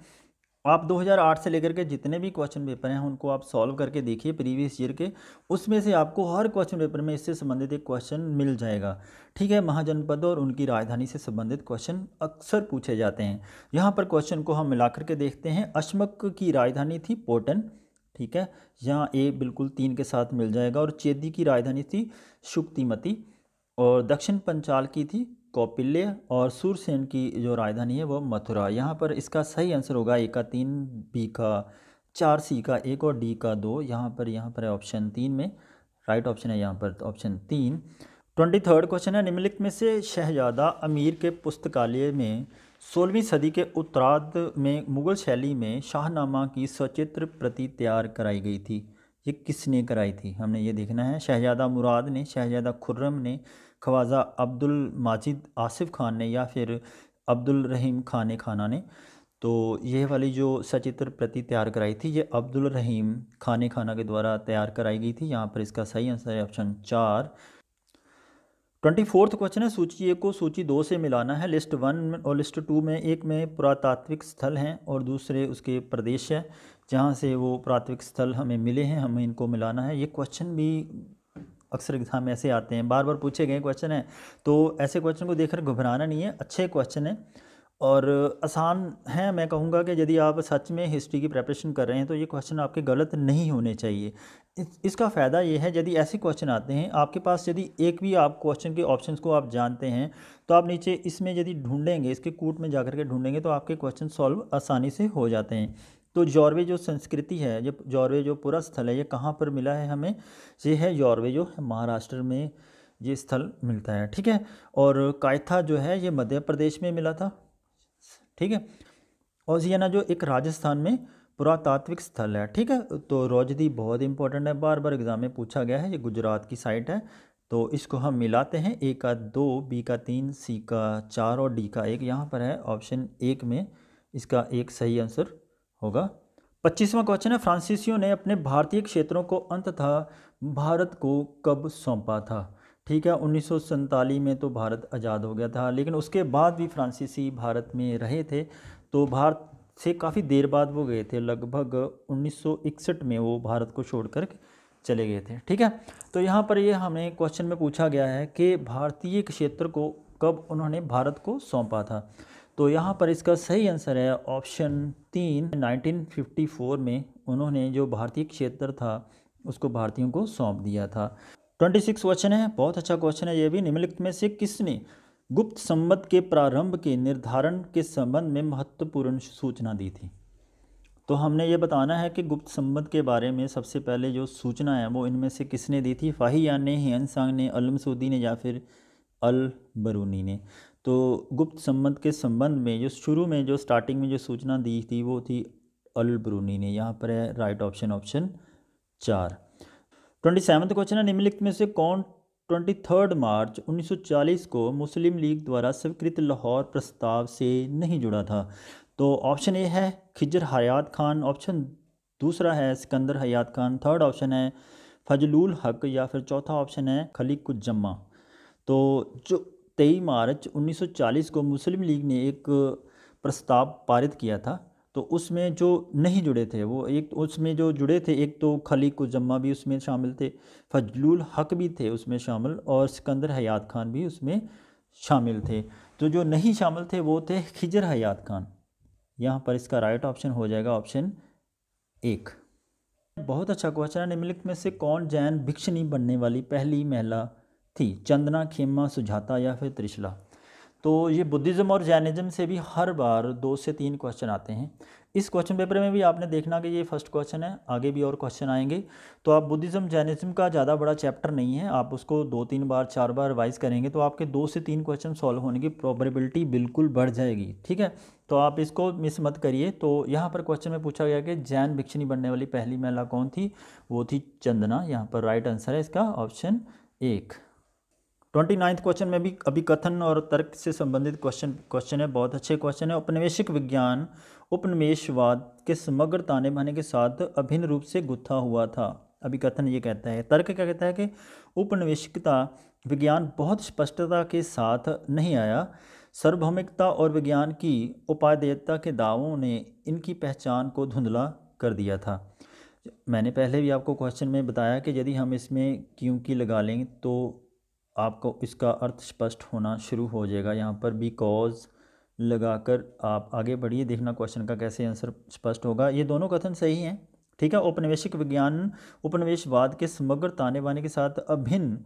आप 2008 से लेकर के जितने भी क्वेश्चन पेपर हैं उनको आप सॉल्व करके देखिए प्रीवियस ईयर के, उसमें से आपको हर क्वेश्चन पेपर में इससे संबंधित एक क्वेश्चन मिल जाएगा। ठीक है, महाजनपद और उनकी राजधानी से संबंधित क्वेश्चन अक्सर पूछे जाते हैं। यहाँ पर क्वेश्चन को हम मिला करके देखते हैं। अश्मक की राजधानी थी पोटन, ठीक है, यहाँ ए बिल्कुल 3 के साथ मिल जाएगा। और चेदी की राजधानी थी शुक्तिमती, और दक्षिण पंचाल की थी कौपिल्य, और सूरसेन की जो राजधानी है वो मथुरा। यहाँ पर इसका सही आंसर होगा ए का 3, बी का 4, सी का 1 और डी का 2। यहाँ पर है ऑप्शन 3 में राइट ऑप्शन है यहाँ पर ऑप्शन 3। 23rd क्वेश्चन है, निम्नलिखित में से शहजादा अमीर के पुस्तकालय में 16वीं सदी के उत्तरार्ध में मुगल शैली में शाहनामा की सचित्र प्रति तैयार कराई गई थी। ये किसने कराई थी, हमने ये देखना है। शहजादा मुराद ने, शहजादा खुर्रम ने, ख्वाजा अब्दुल माजिद आसिफ खान ने, या फिर अब्दुल रहीम खान खाना ने। तो ये वाली जो सचित्र प्रति तैयार कराई थी ये अब्दुल रहीम खान खाना के द्वारा तैयार कराई गई थी। यहाँ पर इसका सही आंसर है ऑप्शन 4। 24th क्वेश्चन है, सूची 1 को सूची 2 से मिलाना है। लिस्ट 1 और लिस्ट 2 में एक में पुरातात्विक स्थल हैं और दूसरे उसके प्रदेश है जहाँ से वो पुरातात्विक स्थल हमें मिले हैं, हमें इनको मिलाना है। ये क्वेश्चन भी अक्सर एग्जाम में ऐसे आते हैं, बार बार पूछे गए क्वेश्चन है, तो ऐसे क्वेश्चन को देखकर घबराना नहीं है। अच्छे क्वेश्चन है और आसान है। मैं कहूँगा कि यदि आप सच में हिस्ट्री की प्रिपरेशन कर रहे हैं तो ये क्वेश्चन आपके गलत नहीं होने चाहिए। इसका फ़ायदा ये है, यदि ऐसे क्वेश्चन आते हैं आपके पास, यदि एक भी आप क्वेश्चन के ऑप्शंस को आप जानते हैं तो आप नीचे इसमें यदि ढूंढेंगे, इसके कूट में जाकर के ढूंढेंगे तो आपके क्वेश्चन सॉल्व आसानी से हो जाते हैं। तो जॉर्वे जो संस्कृति है, ये जॉर्वे जो पूरा स्थल है, ये कहाँ पर मिला है हमें, ये है जॉर्वे जो है महाराष्ट्र में ये स्थल मिलता है। ठीक है, और कायथा जो है ये मध्य प्रदेश में मिला था। ठीक है, और जियाना जो एक राजस्थान में पुरातात्विक स्थल है। ठीक है, तो रोजदी बहुत इंपॉर्टेंट है, बार बार एग्जाम में पूछा गया है, ये गुजरात की साइट है। तो इसको हम मिलाते हैं, ए का 2, बी का 3, सी का 4 और डी का 1। यहाँ पर है ऑप्शन 1 में इसका एक सही आंसर होगा। 25वां क्वेश्चन है, फ्रांसीसियों ने अपने भारतीय क्षेत्रों को अंततः भारत को कब सौंपा था। ठीक है, 1947 में तो भारत आज़ाद हो गया था, लेकिन उसके बाद भी फ्रांसीसी भारत में रहे थे। तो भारत से काफ़ी देर बाद वो गए थे, लगभग 1961 में वो भारत को छोड़कर चले गए थे। ठीक है, तो यहाँ पर ये हमें क्वेश्चन में पूछा गया है कि भारतीय क्षेत्र को कब उन्होंने भारत को सौंपा था। तो यहाँ पर इसका सही आंसर है ऑप्शन 3, 1954 में उन्होंने जो भारतीय क्षेत्र था उसको भारतीयों को सौंप दिया था। 26 क्वेश्चन है, बहुत अच्छा क्वेश्चन है ये भी। निम्नलिखित में से किसने गुप्त संवत के प्रारंभ के निर्धारण के संबंध में महत्वपूर्ण सूचना दी थी। तो हमने ये बताना है कि गुप्त संवत के बारे में सबसे पहले जो सूचना है वो इनमें से किसने दी थी, फाहियान ने, ह्वेनसांग ने, अल मसूदी ने, या फिर अल बरूनी ने। तो गुप्त संवत के संबंध में जो शुरू में जो स्टार्टिंग में जो सूचना दी थी वो थी अल बरूनी ने। यहाँ पर है राइट ऑप्शन ऑप्शन 4। 27वां क्वेश्चन है, निम्नलिखित में से कौन 23 मार्च 1940 को मुस्लिम लीग द्वारा स्वीकृत लाहौर प्रस्ताव से नहीं जुड़ा था। तो ऑप्शन ए है खिजर हयात खान, ऑप्शन दूसरा है सिकंदर हयात खान, थर्ड ऑप्शन है फजलुल हक, या फिर चौथा ऑप्शन है खलीकुज्जमा। तो जो 23 मार्च 1940 को मुस्लिम लीग ने एक प्रस्ताव पारित किया था, तो उसमें जो नहीं जुड़े थे वो एक, उसमें जो जुड़े थे एक तो खलीक उज़्ज़मा भी उसमें शामिल थे, फजलुल हक भी थे उसमें शामिल, और सिकंदर हयात खान भी उसमें शामिल थे। तो जो नहीं शामिल थे वो थे खिजर हयात खान। यहाँ पर इसका राइट ऑप्शन हो जाएगा ऑप्शन 1। बहुत अच्छा क्वेश्चन है। निम्नलिखित में से कौन जैन भिक्षुणी बनने वाली पहली महिला थी? चंदना, खेमा, सुजाता या फिर त्रिशला? तो ये बुद्धिज़्म और जैनिज़्म से भी हर बार 2 से 3 क्वेश्चन आते हैं। इस क्वेश्चन पेपर में भी आपने देखना कि ये फर्स्ट क्वेश्चन है, आगे भी और क्वेश्चन आएंगे। तो आप बुद्धिज़्म जैनिज़्म का ज़्यादा बड़ा चैप्टर नहीं है, आप उसको 2-3 बार 4 बार रिवाइज करेंगे तो आपके 2 से 3 क्वेश्चन सॉल्व होने की प्रोबेबिलिटी बिल्कुल बढ़ जाएगी। ठीक है, तो आप इसको मिस मत करिए। तो यहाँ पर क्वेश्चन में पूछा गया कि जैन भिक्षुणी बनने वाली पहली महिला कौन थी? वो थी चंदना। यहाँ पर राइट आंसर है इसका ऑप्शन 1। 29th क्वेश्चन में भी अभी कथन और तर्क से संबंधित क्वेश्चन है, बहुत अच्छे क्वेश्चन है। औपनिवेशिक विज्ञान उपनिवेशवाद के समग्र ताने बाने के साथ अभिन्न रूप से गुथा हुआ था। अभी कथन ये कहता है, तर्क क्या कहता है कि उपनिवेशिकता विज्ञान बहुत स्पष्टता के साथ नहीं आया। सार्वभौमिकता और विज्ञान की उपादेयता के दावों ने इनकी पहचान को धुंधला कर दिया था। मैंने पहले भी आपको क्वेश्चन में बताया कि यदि हम इसमें क्योंकि लगा लें तो आपको इसका अर्थ स्पष्ट होना शुरू हो जाएगा। यहाँ पर बिकॉज लगाकर आप आगे बढ़िए, देखना क्वेश्चन का कैसे आंसर स्पष्ट होगा। ये दोनों कथन सही हैं। ठीक है, औपनिवेशिक विज्ञान उपनिवेशवाद के समग्र ताने बाने के साथ अभिन्न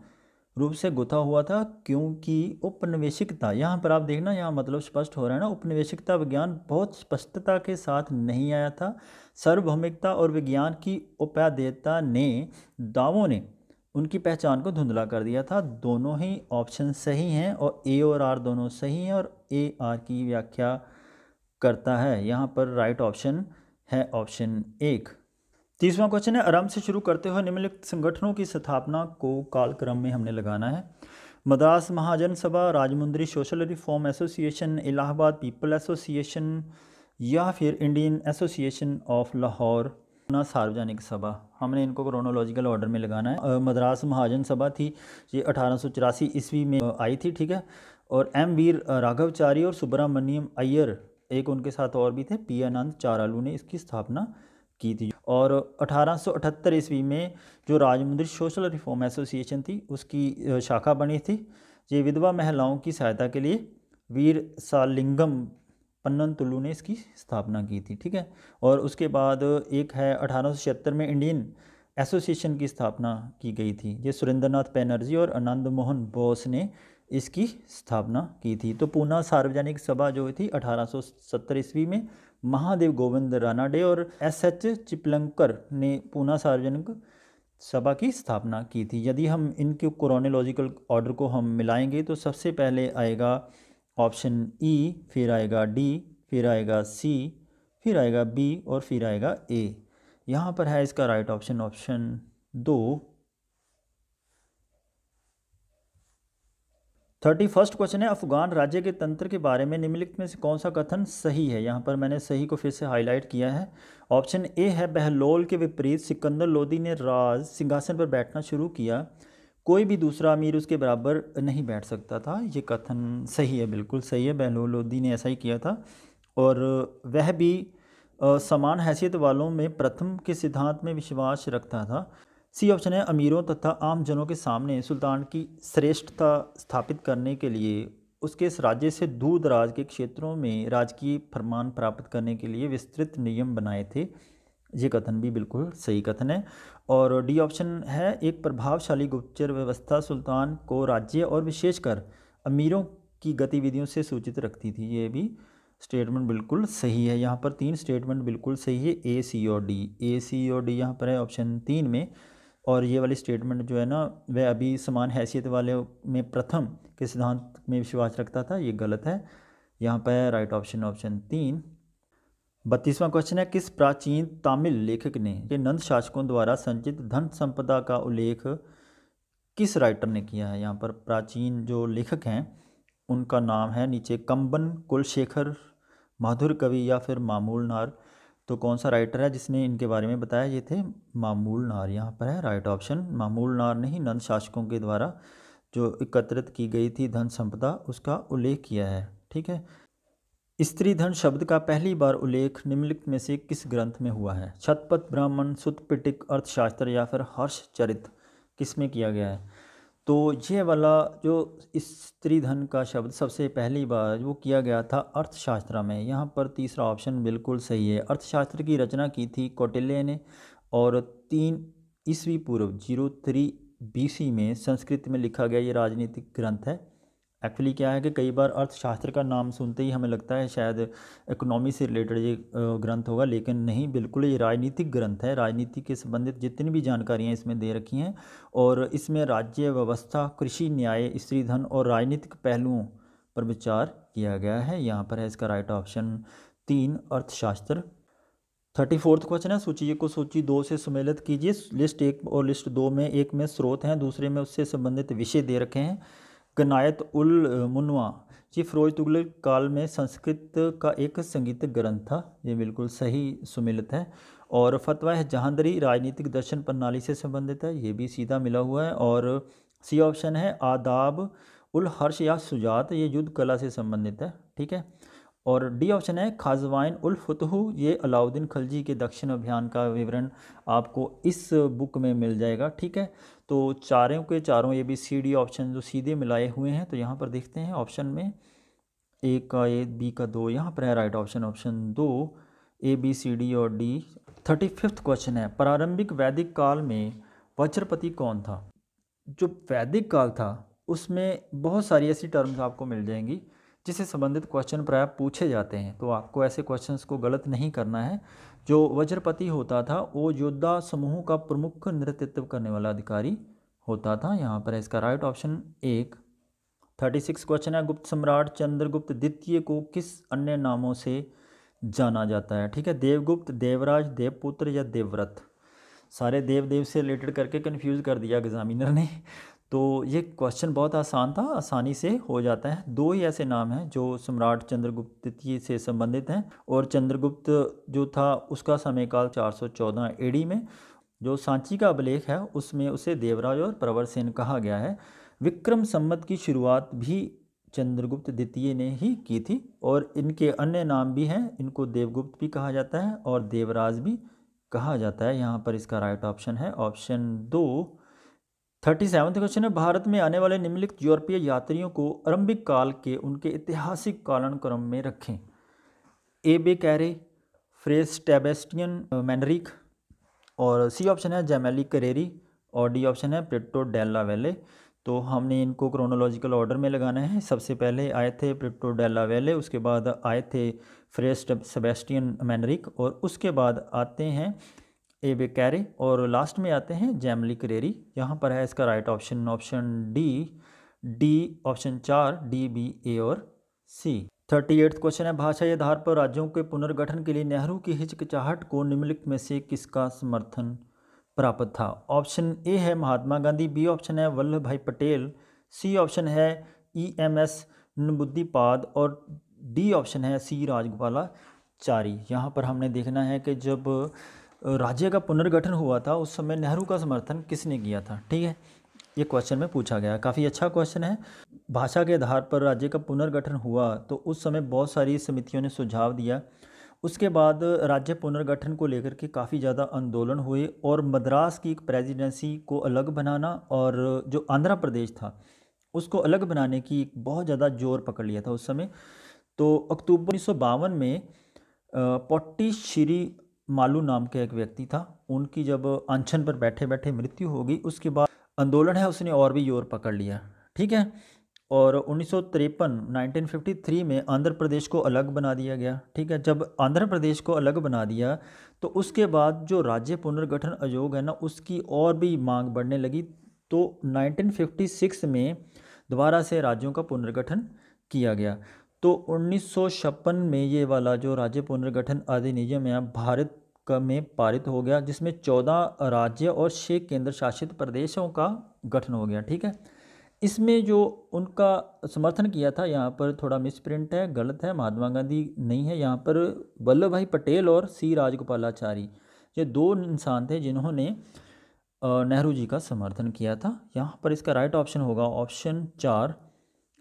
रूप से गुथा हुआ था, क्योंकि उपनिवेशिकता, यहाँ पर आप देखना, यहाँ मतलब स्पष्ट हो रहा है ना, उपनिवेशिकता विज्ञान बहुत स्पष्टता के साथ नहीं आया था। सार्वभौमिकता और विज्ञान की उपादेयता ने दावों ने उनकी पहचान को धुंधला कर दिया था। दोनों ही ऑप्शन सही हैं और ए और आर दोनों सही हैं, और ए आर की व्याख्या करता है। यहाँ पर राइट ऑप्शन है ऑप्शन 1। 30वां क्वेश्चन है, आरंभ से शुरू करते हुए निम्नलिखित संगठनों की स्थापना को कालक्रम में हमने लगाना है। मद्रास महाजन सभा, Rajahmundry social reform association, Allahabad people association या फिर इंडियन एसोसिएशन ऑफ लाहौर ना सार्वजनिक सभा। हमने इनको क्रोनोलॉजिकल ऑर्डर में लगाना है। मद्रास महाजन सभा थी, ये 1884 ईस्वी में आई थी। ठीक है, और एम वीर राघवचारी और सुब्रमण्यम अय्यर एक उनके साथ और भी थे, पी आनंद चारालू ने इसकी स्थापना की थी। और 1878 ईस्वी में जो राजमुंद्री सोशल रिफॉर्म एसोसिएशन थी उसकी शाखा बनी थी। ये विधवा महिलाओं की सहायता के लिए वीर सालिंगम पन्ननतुल्लु ने इसकी स्थापना की थी। ठीक है, और उसके बाद एक है 1876 में इंडियन एसोसिएशन की स्थापना की गई थी। ये सुरेंद्रनाथ बैनर्जी और आनंद मोहन बोस ने इसकी स्थापना की थी। तो पूना सार्वजनिक सभा जो थी 1870 ईस्वी में महादेव गोविंद रानाडे और एस.एच. चिपलंकर ने पूना सार्वजनिक सभा की स्थापना की थी। यदि हम इनके क्रोनोलॉजिकल ऑर्डर को हम मिलाएंगे तो सबसे पहले आएगा ऑप्शन ई, फिर आएगा डी, फिर आएगा सी, फिर आएगा बी और फिर आएगा ए। यहाँ पर है इसका right option option 2। 31st question है, अफगान राज्य के तंत्र के बारे में निम्नलिखित में से कौन सा कथन सही है? यहाँ पर मैंने सही को फिर से हाईलाइट किया है। ऑप्शन ए है, बहलोल के विपरीत सिकंदर लोदी ने राज सिंहासन पर बैठना शुरू किया, कोई भी दूसरा अमीर उसके बराबर नहीं बैठ सकता था। ये कथन सही है, बिल्कुल सही है, बहलोल लोदी ने ऐसा ही किया था, और वह भी समान हैसियत वालों में प्रथम के सिद्धांत में विश्वास रखता था। सी ऑप्शन है, अमीरों तथा आम जनों के सामने सुल्तान की श्रेष्ठता स्थापित करने के लिए उसके इस राज्य से दूर दराज के क्षेत्रों में राजकीय फरमान प्राप्त करने के लिए विस्तृत नियम बनाए थे। ये कथन भी बिल्कुल सही कथन है। और डी ऑप्शन है, एक प्रभावशाली गुप्तचर व्यवस्था सुल्तान को राज्य और विशेषकर अमीरों की गतिविधियों से सूचित रखती थी। ये भी स्टेटमेंट बिल्कुल सही है। यहाँ पर 3 स्टेटमेंट बिल्कुल सही है, ए, सी और डी। ए, सी और डी यहाँ पर है ऑप्शन 3 में। और ये वाली स्टेटमेंट जो है ना, वह अभी समान हैसियत वाले में प्रथम के सिद्धांत में विश्वास रखता था, ये गलत है। यहाँ पर राइट ऑप्शन ऑप्शन 3। 32वां क्वेश्चन है, किस प्राचीन तमिल लेखक ने ये नंद शासकों द्वारा संचित धन संपदा का उल्लेख किस राइटर ने किया है? यहाँ पर प्राचीन जो लेखक हैं उनका नाम है नीचे कंबन, कुलशेखर, माधुर कवि या फिर मामूल नार। तो कौन सा राइटर है जिसने इनके बारे में बताया? ये थे मामूल नार। यहाँ पर है राइट ऑप्शन, मामूल नार ने ही नंद शासकों के द्वारा जो एकत्रित की गई थी धन संपदा उसका उल्लेख किया है। ठीक है, स्त्री धन शब्द का पहली बार उल्लेख निम्नलिखित में से किस ग्रंथ में हुआ है? शतपथ ब्राह्मण, सुत्त पिटक, अर्थशास्त्र या फिर हर्षचरित, किस में किया गया है? तो ये वाला जो स्त्री धन का शब्द सबसे पहली बार वो किया गया था अर्थशास्त्र में। यहाँ पर तीसरा ऑप्शन बिल्कुल सही है। अर्थशास्त्र की रचना की थी कौटिल्य ने और 3 ईस्वी पूर्व 03 BC में संस्कृत में लिखा गया ये राजनीतिक ग्रंथ है। एक्चुअली क्या है कि कई बार अर्थशास्त्र का नाम सुनते ही हमें लगता है शायद इकोनॉमी से रिलेटेड ये ग्रंथ होगा, लेकिन नहीं, बिल्कुल ये राजनीतिक ग्रंथ है। राजनीति के संबंधित जितनी भी जानकारियाँ इसमें दे रखी हैं और इसमें राज्य व्यवस्था, कृषि न्याय, स्त्री धन और राजनीतिक पहलुओं पर विचार किया गया है। यहाँ पर है इसका राइट ऑप्शन 3 अर्थशास्त्र। 34वां क्वेश्चन है, सूची को सूची 2 से सुमेलित कीजिए। लिस्ट 1 और लिस्ट 2 में एक में स्रोत हैं, दूसरे में उससे संबंधित विषय दे रखे हैं। गनायत उल मुनवा ये फिरोज तुगलक काल में संस्कृत का एक संगीतक ग्रंथ था, ये बिल्कुल सही सुमेलित है। और फतवा है जहांदरी राजनीतिक दर्शन प्रणाली से संबंधित है, ये भी सीधा मिला हुआ है। और सी ऑप्शन है आदाब उल हर्ष या सुजात, ये युद्ध कला से संबंधित है, ठीक है। और डी ऑप्शन है खाजवाइन उल फुतहू, ये अलाउद्दीन खिलजी के दक्षिण अभियान का विवरण आपको इस बुक में मिल जाएगा, ठीक है। तो चारों के चारों ये भी सी डी ऑप्शन जो सीधे मिलाए हुए हैं। तो यहाँ पर देखते हैं ऑप्शन में ए का ए, बी का 2, यहाँ पर है राइट ऑप्शन ऑप्शन 2 ए, बी, सी, डी और डी। 35वां क्वेश्चन है, प्रारंभिक वैदिक काल में वज्रपति कौन था? जो वैदिक काल था उसमें बहुत सारी ऐसी टर्म्स आपको मिल जाएंगी जिससे संबंधित क्वेश्चन प्राय पूछे जाते हैं, तो आपको ऐसे क्वेश्चंस को गलत नहीं करना है। जो वज्रपति होता था वो योद्धा समूह का प्रमुख नेतृत्व करने वाला अधिकारी होता था। यहाँ पर है इसका राइट ऑप्शन 1। 36 क्वेश्चन है, गुप्त सम्राट चंद्रगुप्त द्वितीय को किस अन्य नामों से जाना जाता है? ठीक है, देवगुप्त, देवराज, देवपुत्र या देवव्रत। सारे देव से रिलेटेड करके कंफ्यूज कर दिया एग्जामिनर ने। तो ये क्वेश्चन बहुत आसान था, आसानी से हो जाता है। 2 ही ऐसे नाम हैं जो सम्राट चंद्रगुप्त द्वितीय से संबंधित हैं। और चंद्रगुप्त जो था उसका समयकाल 414 AD में। जो सांची का अभिलेख है उसमें उसे देवराज और प्रवरसेन कहा गया है। विक्रम संवत की शुरुआत भी चंद्रगुप्त द्वितीय ने ही की थी। और इनके अन्य नाम भी हैं, इनको देवगुप्त भी कहा जाता है और देवराज भी कहा जाता है। यहाँ पर इसका राइट ऑप्शन है ऑप्शन 2। 37वां क्वेश्चन है, भारत में आने वाले निम्नलिखित यूरोपीय यात्रियों को आरंभिक काल के उनके ऐतिहासिक कालक्रम में रखें। ए बे कैरे, फ्रेस स्टेबेस्टियन मैनरिक, और सी ऑप्शन है जेमेली करेरी, और डी ऑप्शन है प्रिटो डेला वेले। तो हमने इनको क्रोनोलॉजिकल ऑर्डर में लगाना है। सबसे पहले आए थे प्रिटो डेला वेले, उसके बाद आए थे फ्रेस सेबेस्टियन मैनरिक, और उसके बाद आते हैं ए बे कैरे, और लास्ट में आते हैं जेमली करेरी। यहाँ पर है इसका right option option D option 4, D, B, A और सी। 38वां क्वेश्चन है, भाषाई आधार पर राज्यों के पुनर्गठन के लिए नेहरू की हिचकिचाहट को निम्नलिखित में से किसका समर्थन प्राप्त था? ऑप्शन ए है महात्मा गांधी, बी ऑप्शन है वल्लभ भाई पटेल, सी ऑप्शन है EMS नबुद्दीपाद, और डी ऑप्शन है सी राजगोपालाचारी। यहाँ पर हमने देखना है कि जब राज्य का पुनर्गठन हुआ था उस समय नेहरू का समर्थन किसने किया था, ठीक है। ये क्वेश्चन में पूछा गया, काफ़ी अच्छा क्वेश्चन है। भाषा के आधार पर राज्य का पुनर्गठन हुआ तो उस समय बहुत सारी समितियों ने सुझाव दिया। उसके बाद राज्य पुनर्गठन को लेकर के काफ़ी ज़्यादा आंदोलन हुए और मद्रास की एक प्रेसिडेंसी को अलग बनाना और जो आंध्र प्रदेश था उसको अलग बनाने की बहुत ज़्यादा जोर पकड़ लिया था उस समय। तो अक्टूबर 1952 में पोट्टी श्री मालू नाम के एक व्यक्ति था, उनकी जब अनशन पर बैठे बैठे मृत्यु हो गई, उसके बाद आंदोलन है उसने और भी जोर पकड़ लिया, ठीक है। और 1953 में आंध्र प्रदेश को अलग बना दिया गया, ठीक है। जब आंध्र प्रदेश को अलग बना दिया तो उसके बाद जो राज्य पुनर्गठन आयोग है ना उसकी और भी मांग बढ़ने लगी। तो 1956 में दोबारा से राज्यों का पुनर्गठन किया गया। तो 1956 में ये वाला जो राज्य पुनर्गठन अधिनियम है भारत में पारित हो गया, जिसमें 14 राज्य और 6 केंद्र शासित प्रदेशों का गठन हो गया, ठीक है। इसमें जो उनका समर्थन किया था यहाँ पर थोड़ा मिसप्रिंट है, गलत है, महात्मा गांधी नहीं है, यहाँ पर वल्लभ भाई पटेल और सी राजगोपालाचारी, ये 2 इंसान थे जिन्होंने नेहरू जी का समर्थन किया था। यहाँ पर इसका राइट ऑप्शन होगा ऑप्शन 4,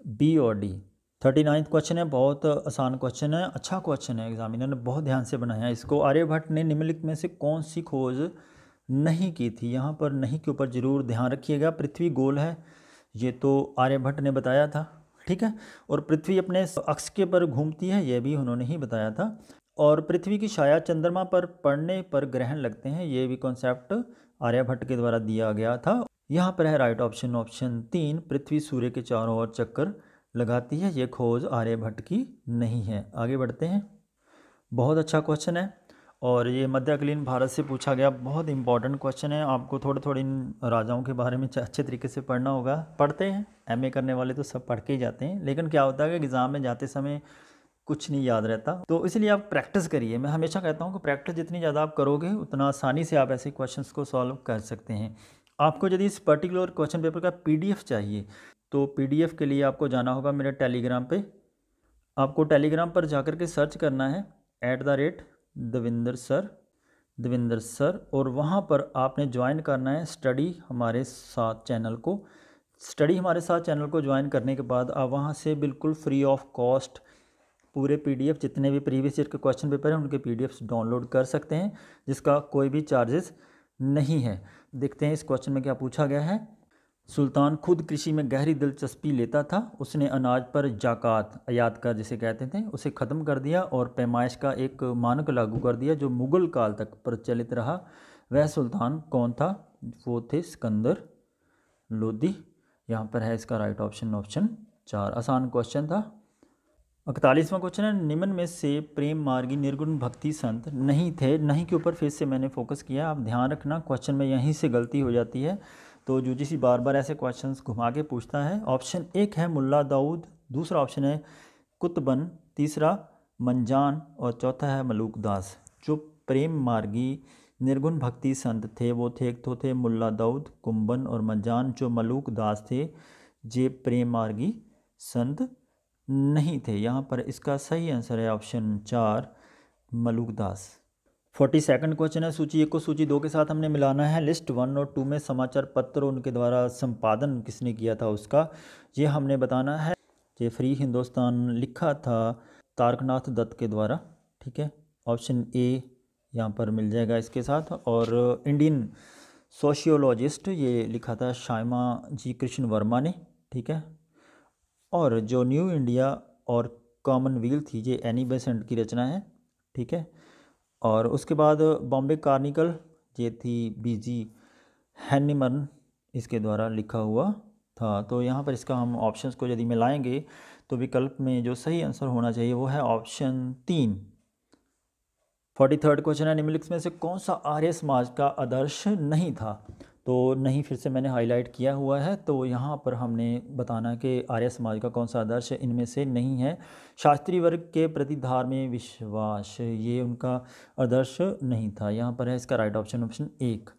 बी और डी। 39वां क्वेश्चन है, बहुत आसान क्वेश्चन है, अच्छा क्वेश्चन है, एग्जामिनर ने बहुत ध्यान से बनाया इसको। आर्यभट्ट ने निम्नलिखित में से कौन सी खोज नहीं की थी? यहाँ पर नहीं के ऊपर जरूर ध्यान रखिएगा। पृथ्वी गोल है, ये तो आर्यभट्ट ने बताया था, ठीक है। और पृथ्वी अपने अक्ष के पर घूमती है, ये भी उन्होंने ही बताया था। और पृथ्वी की छाया चंद्रमा पर पड़ने पर ग्रहण लगते हैं, ये भी कॉन्सेप्ट आर्यभट्ट के द्वारा दिया गया था। यहाँ पर है राइट ऑप्शन, ऑप्शन 3, पृथ्वी सूर्य के चारों ओर चक्कर लगाती है, ये खोज आर्यभट्ट की नहीं है। आगे बढ़ते हैं। बहुत अच्छा क्वेश्चन है और ये मध्यकालीन भारत से पूछा गया बहुत इंपॉर्टेंट क्वेश्चन है। आपको थोड़े थोड़े इन राजाओं के बारे में अच्छे तरीके से पढ़ना होगा। पढ़ते हैं, एमए करने वाले तो सब पढ़ के ही जाते हैं, लेकिन क्या होता है कि एग्ज़ाम में जाते समय कुछ नहीं याद रहता, तो इसलिए आप प्रैक्टिस करिए। मैं हमेशा कहता हूँ कि प्रैक्टिस जितनी ज़्यादा आप करोगे उतना आसानी से आप ऐसे क्वेश्चंस को सॉल्व कर सकते हैं। आपको यदि इस पर्टिकुलर क्वेश्चन पेपर का पीडीएफ चाहिए तो पीडीएफ के लिए आपको जाना होगा मेरे टेलीग्राम पे। आपको टेलीग्राम पर जाकर के सर्च करना है @दविंदर सर, और वहाँ पर आपने ज्वाइन करना है स्टडी हमारे साथ चैनल को। स्टडी हमारे साथ चैनल को ज्वाइन करने के बाद आप वहाँ से बिल्कुल फ्री ऑफ कॉस्ट पूरे पीडीएफ जितने भी प्रीवियस ईयर के क्वेश्चन पेपर हैं उनके पीडीएफ्स डाउनलोड कर सकते हैं, जिसका कोई भी चार्जेस नहीं है। देखते हैं इस क्वेश्चन में क्या पूछा गया है। सुल्तान खुद कृषि में गहरी दिलचस्पी लेता था, उसने अनाज पर जाकात आयात कर जिसे कहते थे उसे ख़त्म कर दिया और पैमाइश का एक मानक लागू कर दिया जो मुग़ल काल तक प्रचलित रहा। वह सुल्तान कौन था? वो थे सिकंदर लोदी। यहाँ पर है इसका राइट ऑप्शन, ऑप्शन 4। आसान क्वेश्चन था। 41वां क्वेश्चन है, निम्न में से प्रेम मार्गी निर्गुण भक्ति संत नहीं थे। नहीं के ऊपर फिर से मैंने फोकस किया, आप ध्यान रखना क्वेश्चन में यहीं से गलती हो जाती है, तो यूजीसी बार बार ऐसे क्वेश्चंस घुमा के पूछता है। ऑप्शन 1 है मुल्ला दाऊद, दूसरा ऑप्शन है कुतबन, तीसरा मंजान और चौथा है मलूक दास। जो प्रेम मार्गी निर्गुण भक्ति संत थे वो थे, एक तो थे मुल्ला दाऊद, कुंबन और मंजान। जो मलूक दास थे ये प्रेम मार्गी संत नहीं थे। यहाँ पर इसका सही आंसर है ऑप्शन 4 मलूक दास। 42वां क्वेश्चन है, सूची 1 को सूची 2 के साथ हमने मिलाना है। लिस्ट 1 और 2 में समाचार पत्र उनके द्वारा संपादन किसने किया था उसका ये हमने बताना है। ये फ्री हिंदुस्तान लिखा था तारकनाथ दत्त के द्वारा, ठीक है। ऑप्शन ए यहाँ पर मिल जाएगा इसके साथ। और इंडियन सोशियोलॉजिस्ट ये लिखा था श्यामा जी कृष्ण वर्मा ने, ठीक है। और जो न्यू इंडिया और कॉमनवेल्थ थी ये एनी बेसेंट की रचना है, ठीक है। और उसके बाद बॉम्बे कार्निकल ये थी बीजी हैनिमन इसके द्वारा लिखा हुआ था। तो यहाँ पर इसका हम ऑप्शंस को यदि मिलाएंगे तो विकल्प में जो सही आंसर होना चाहिए वो है ऑप्शन 3। 43वां क्वेश्चन है, निम्नलिखित में से कौन सा आर्य समाज का आदर्श नहीं था? तो नहीं फिर से मैंने हाईलाइट किया हुआ है, तो यहाँ पर हमने बताना कि आर्य समाज का कौन सा आदर्श इनमें से नहीं है। शास्त्रीय वर्ग के प्रति धार्मिक विश्वास ये उनका आदर्श नहीं था। यहाँ पर है इसका राइट ऑप्शन, ऑप्शन 1।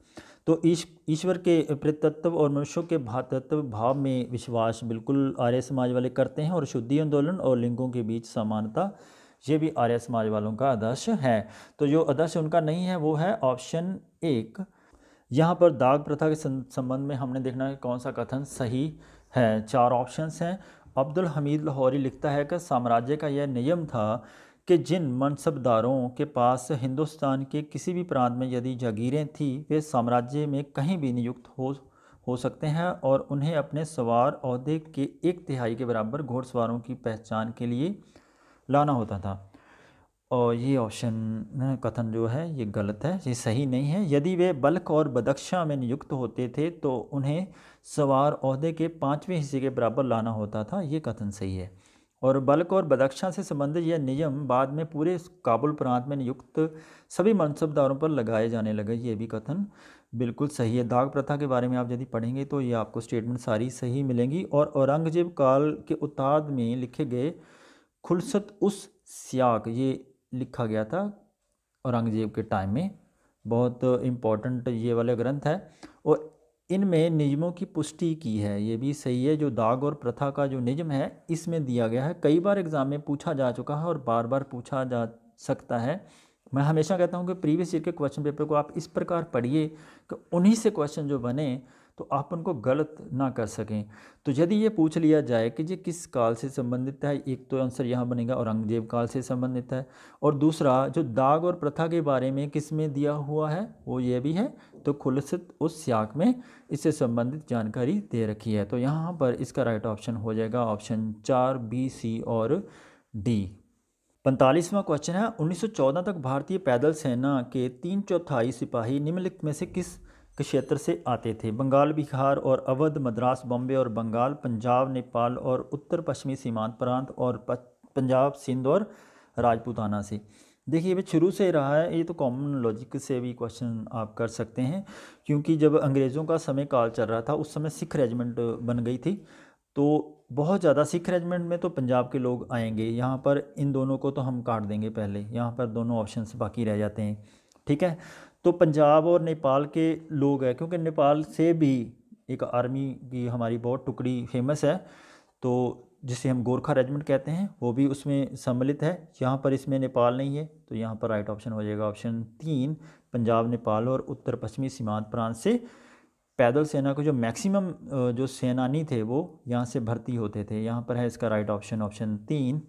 तो ईश्वर के प्रेतत्व और मनुष्यों के भातत्व भाव में विश्वास बिल्कुल आर्य समाज वाले करते हैं। और शुद्धि आंदोलन और लिंगों के बीच समानता ये भी आर्य समाज वालों का आदर्श है। तो जो आदर्श उनका नहीं है वो है ऑप्शन 1। यहाँ पर दाग प्रथा के संबंध में हमने देखना है कौन सा कथन सही है। 4 ऑप्शंस हैं। अब्दुल हमीद लाहौरी लिखता है कि साम्राज्य का यह नियम था कि जिन मनसबदारों के पास हिंदुस्तान के किसी भी प्रांत में यदि जागीरें थी वे साम्राज्य में कहीं भी नियुक्त हो सकते हैं और उन्हें अपने सवार ओहदे के 1/3 के बराबर घोड़सवारों की पहचान के लिए लाना होता था। और ये ऑप्शन कथन जो है ये गलत है, ये सही नहीं है। यदि वे बल्ख और बदख्शां में नियुक्त होते थे तो उन्हें सवार ओहदे के 5वें हिस्से के बराबर लाना होता था, ये कथन सही है। और बल्ख और बदख्शां से संबंधित यह नियम बाद में पूरे काबुल प्रांत में नियुक्त सभी मनसबदारों पर लगाए जाने लगे, ये भी कथन बिल्कुल सही है। दाग प्रथा के बारे में आप यदि पढ़ेंगे तो ये आपको स्टेटमेंट सारी सही मिलेंगी। और औरंगजेब काल के उत्ताद में लिखे गए खुलसत उस सियाक ये लिखा गया था औरंगजेब के टाइम में, बहुत इम्पोर्टेंट ये वाला ग्रंथ है। और इनमें नियमों की पुष्टि की है, ये भी सही है। जो दाग और प्रथा का जो नियम है इसमें दिया गया है, कई बार एग्जाम में पूछा जा चुका है और बार बार पूछा जा सकता है। मैं हमेशा कहता हूँ कि प्रीवियस ईयर के क्वेश्चन पेपर को आप इस प्रकार पढ़िए कि उन्हीं से क्वेश्चन जो बने तो आप उनको गलत ना कर सकें। तो यदि ये पूछ लिया जाए कि ये किस काल से संबंधित है, एक तो आंसर यहाँ बनेगा औरंगजेब काल से संबंधित है, और दूसरा जो दाग और प्रथा के बारे में किस में दिया हुआ है वो ये भी है, तो खुलसित उस स्याक में इससे संबंधित जानकारी दे रखी है। तो यहाँ पर इसका राइट ऑप्शन हो जाएगा ऑप्शन 4, बी, सी और डी। 45वां क्वेश्चन है, 1914 तक भारतीय पैदल सेना के 3/4 सिपाही निम्नलिखित में से किस क्षेत्र से आते थे? बंगाल, बिहार और अवध, मद्रास, बॉम्बे और बंगाल, पंजाब, नेपाल और उत्तर पश्चिमी सीमांत प्रांत, और पंजाब, सिंध और राजपूताना से। देखिए ये शुरू से रहा है, ये तो कॉमन लॉजिक से भी क्वेश्चन आप कर सकते हैं, क्योंकि जब अंग्रेज़ों का समय काल चल रहा था उस समय सिख रेजिमेंट बन गई थी, तो बहुत ज़्यादा सिख रेजिमेंट में तो पंजाब के लोग आएंगे। यहाँ पर इन दोनों को तो हम काट देंगे पहले, यहाँ पर दोनों ऑप्शंस बाकी रह जाते हैं, ठीक है। तो पंजाब और नेपाल के लोग हैं, क्योंकि नेपाल से भी एक आर्मी की हमारी बहुत टुकड़ी फेमस है, तो जिसे हम गोरखा रेजिमेंट कहते हैं, वो भी उसमें सम्मिलित है। यहाँ पर इसमें नेपाल नहीं है, तो यहाँ पर राइट ऑप्शन हो जाएगा ऑप्शन 3, पंजाब, नेपाल और उत्तर पश्चिमी सीमांत प्रांत से पैदल सेना को जो मैक्सिमम जो सेनानी थे वो यहाँ से भर्ती होते थे। यहाँ पर है इसका राइट ऑप्शन ऑप्शन 3।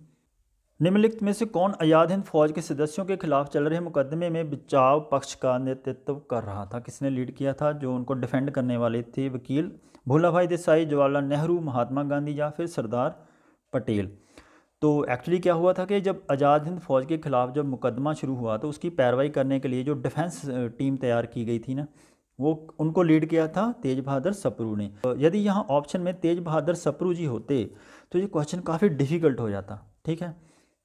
निम्नलिखित में से कौन आज़ाद हिंद फौज के सदस्यों के खिलाफ चल रहे मुकदमे में बचाव पक्ष का नेतृत्व कर रहा था? किसने लीड किया था? जो उनको डिफेंड करने वाले थे वकील भूला भाई देसाई, जवाहरलाल नेहरू, महात्मा गांधी या फिर सरदार पटेल। तो एक्चुअली क्या हुआ था कि जब आज़ाद हिंद फौज के खिलाफ जब मुकदमा शुरू हुआ तो उसकी पैरवाई करने के लिए जो डिफेंस टीम तैयार की गई थी ना, वो उनको लीड किया था तेज बहादुर सप्रू ने। तो यदि यहाँ ऑप्शन में तेज बहादुर सप्रू जी होते तो ये क्वेश्चन काफ़ी डिफ़िकल्ट हो जाता, ठीक है।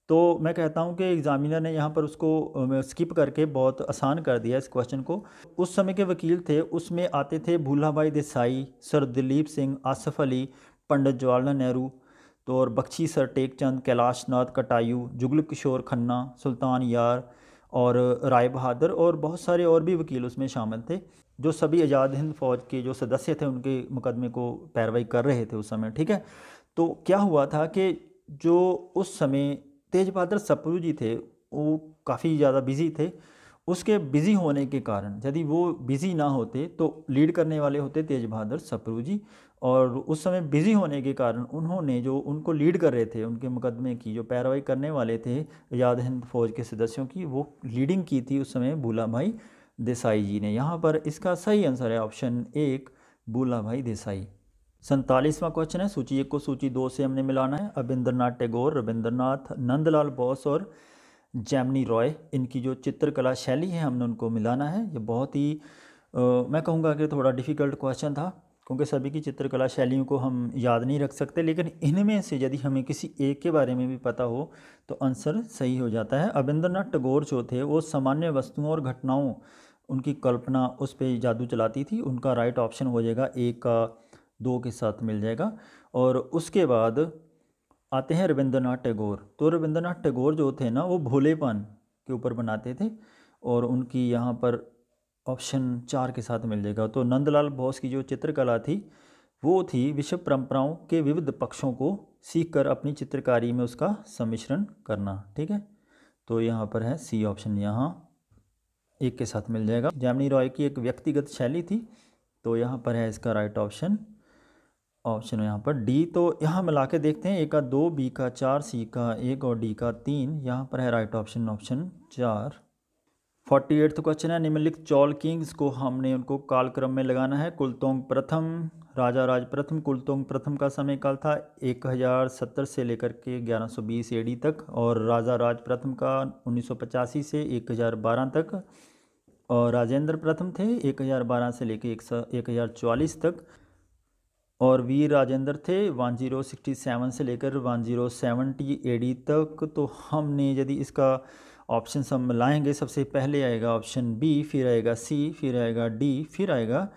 तो मैं कहता हूँ कि एग्जामिनर ने यहाँ पर उसको स्किप करके बहुत आसान कर दिया इस क्वेश्चन को। उस समय के वकील थे, उसमें आते थे भूला भाई देसाई, सर दिलीप सिंह, आसफ अली, पंडित जवाहरलाल नेहरू, तो और बख्शी सर टेकचंद, कैलाश नाथ कटायू, जुगल किशोर खन्ना, सुल्तान यार और राय बहादुर, और बहुत सारे और भी वकील उसमें शामिल थे, जो सभी आज़ाद हिंद फौज के जो सदस्य थे उनके मुकदमे को पैरवाई कर रहे थे उस समय, ठीक है। तो क्या हुआ था कि जो उस समय तेज बहादुर सप्रू जी थे वो काफ़ी ज़्यादा बिजी थे। उसके बिज़ी होने के कारण, यदि वो बिज़ी ना होते तो लीड करने वाले होते तेज बहादुर सप्रू जी, और उस समय बिज़ी होने के कारण उन्होंने जो उनको लीड कर रहे थे, उनके मुकदमे की जो पैरवाई करने वाले थे आज़ाद हिंद फौज के सदस्यों की, वो लीडिंग की थी उस समय भूला भाई देसाई जी ने। यहाँ पर इसका सही आंसर है ऑप्शन 1, भूला भाई देसाई। 47वां क्वेश्चन है, सूची 1 को सूची 2 से हमने मिलाना है। रविंद्रनाथ टैगोर, रविंद्रनाथ, नंदलाल बोस और जैमिनी रॉय, इनकी जो चित्रकला शैली है हमने उनको मिलाना है। ये बहुत ही मैं कहूँगा कि थोड़ा डिफ़िकल्ट क्वेश्चन था, क्योंकि सभी की चित्रकला शैलियों को हम याद नहीं रख सकते, लेकिन इनमें से यदि हमें किसी एक के बारे में भी पता हो तो आंसर सही हो जाता है। रविंद्रनाथ टैगोर जो थे वो सामान्य वस्तुओं और घटनाओं, उनकी कल्पना उस पर जादू चलाती थी। उनका राइट ऑप्शन हो जाएगा 1 का 2 के साथ मिल जाएगा। और उसके बाद आते हैं रविंद्रनाथ टैगोर। तो रविंद्रनाथ टैगोर जो थे ना वो भोलेपन के ऊपर बनाते थे, और उनकी यहाँ पर ऑप्शन 4 के साथ मिल जाएगा। तो नंदलाल बोस की जो चित्रकला थी वो थी विश्व परंपराओं के विविध पक्षों को सीखकर अपनी चित्रकारी में उसका सम्मिश्रण करना, ठीक है। तो यहाँ पर है सी ऑप्शन, यहाँ 1 के साथ मिल जाएगा। जैमिनी रॉय की एक व्यक्तिगत शैली थी, तो यहाँ पर है इसका राइट ऑप्शन ऑप्शन यहाँ पर डी। तो यहाँ मिला के देखते हैं, 1 का 2, बी का 4, सी का 1 और डी का 3। यहाँ पर है राइट ऑप्शन ऑप्शन 4। 48वां क्वेश्चन है, निम्नलिखित चोल किंग्स को हमने उनको कालक्रम में लगाना है। कुलतोंग प्रथम, राजा राज प्रथम। कुलतोंग प्रथम का समय काल था 1070 से लेकर के 1120 AD तक, और राजा राज प्रथम का 1985 से 1012 तक, और राजेंद्र प्रथम थे 1012 से लेकर 1044 तक, और वीर राजेंद्र थे 1067 से लेकर 1070 AD तक। तो हमने यदि इसका ऑप्शन हम मिलाएंगे, सबसे पहले आएगा ऑप्शन बी, फिर आएगा सी, फिर आएगा डी, फिर आएगा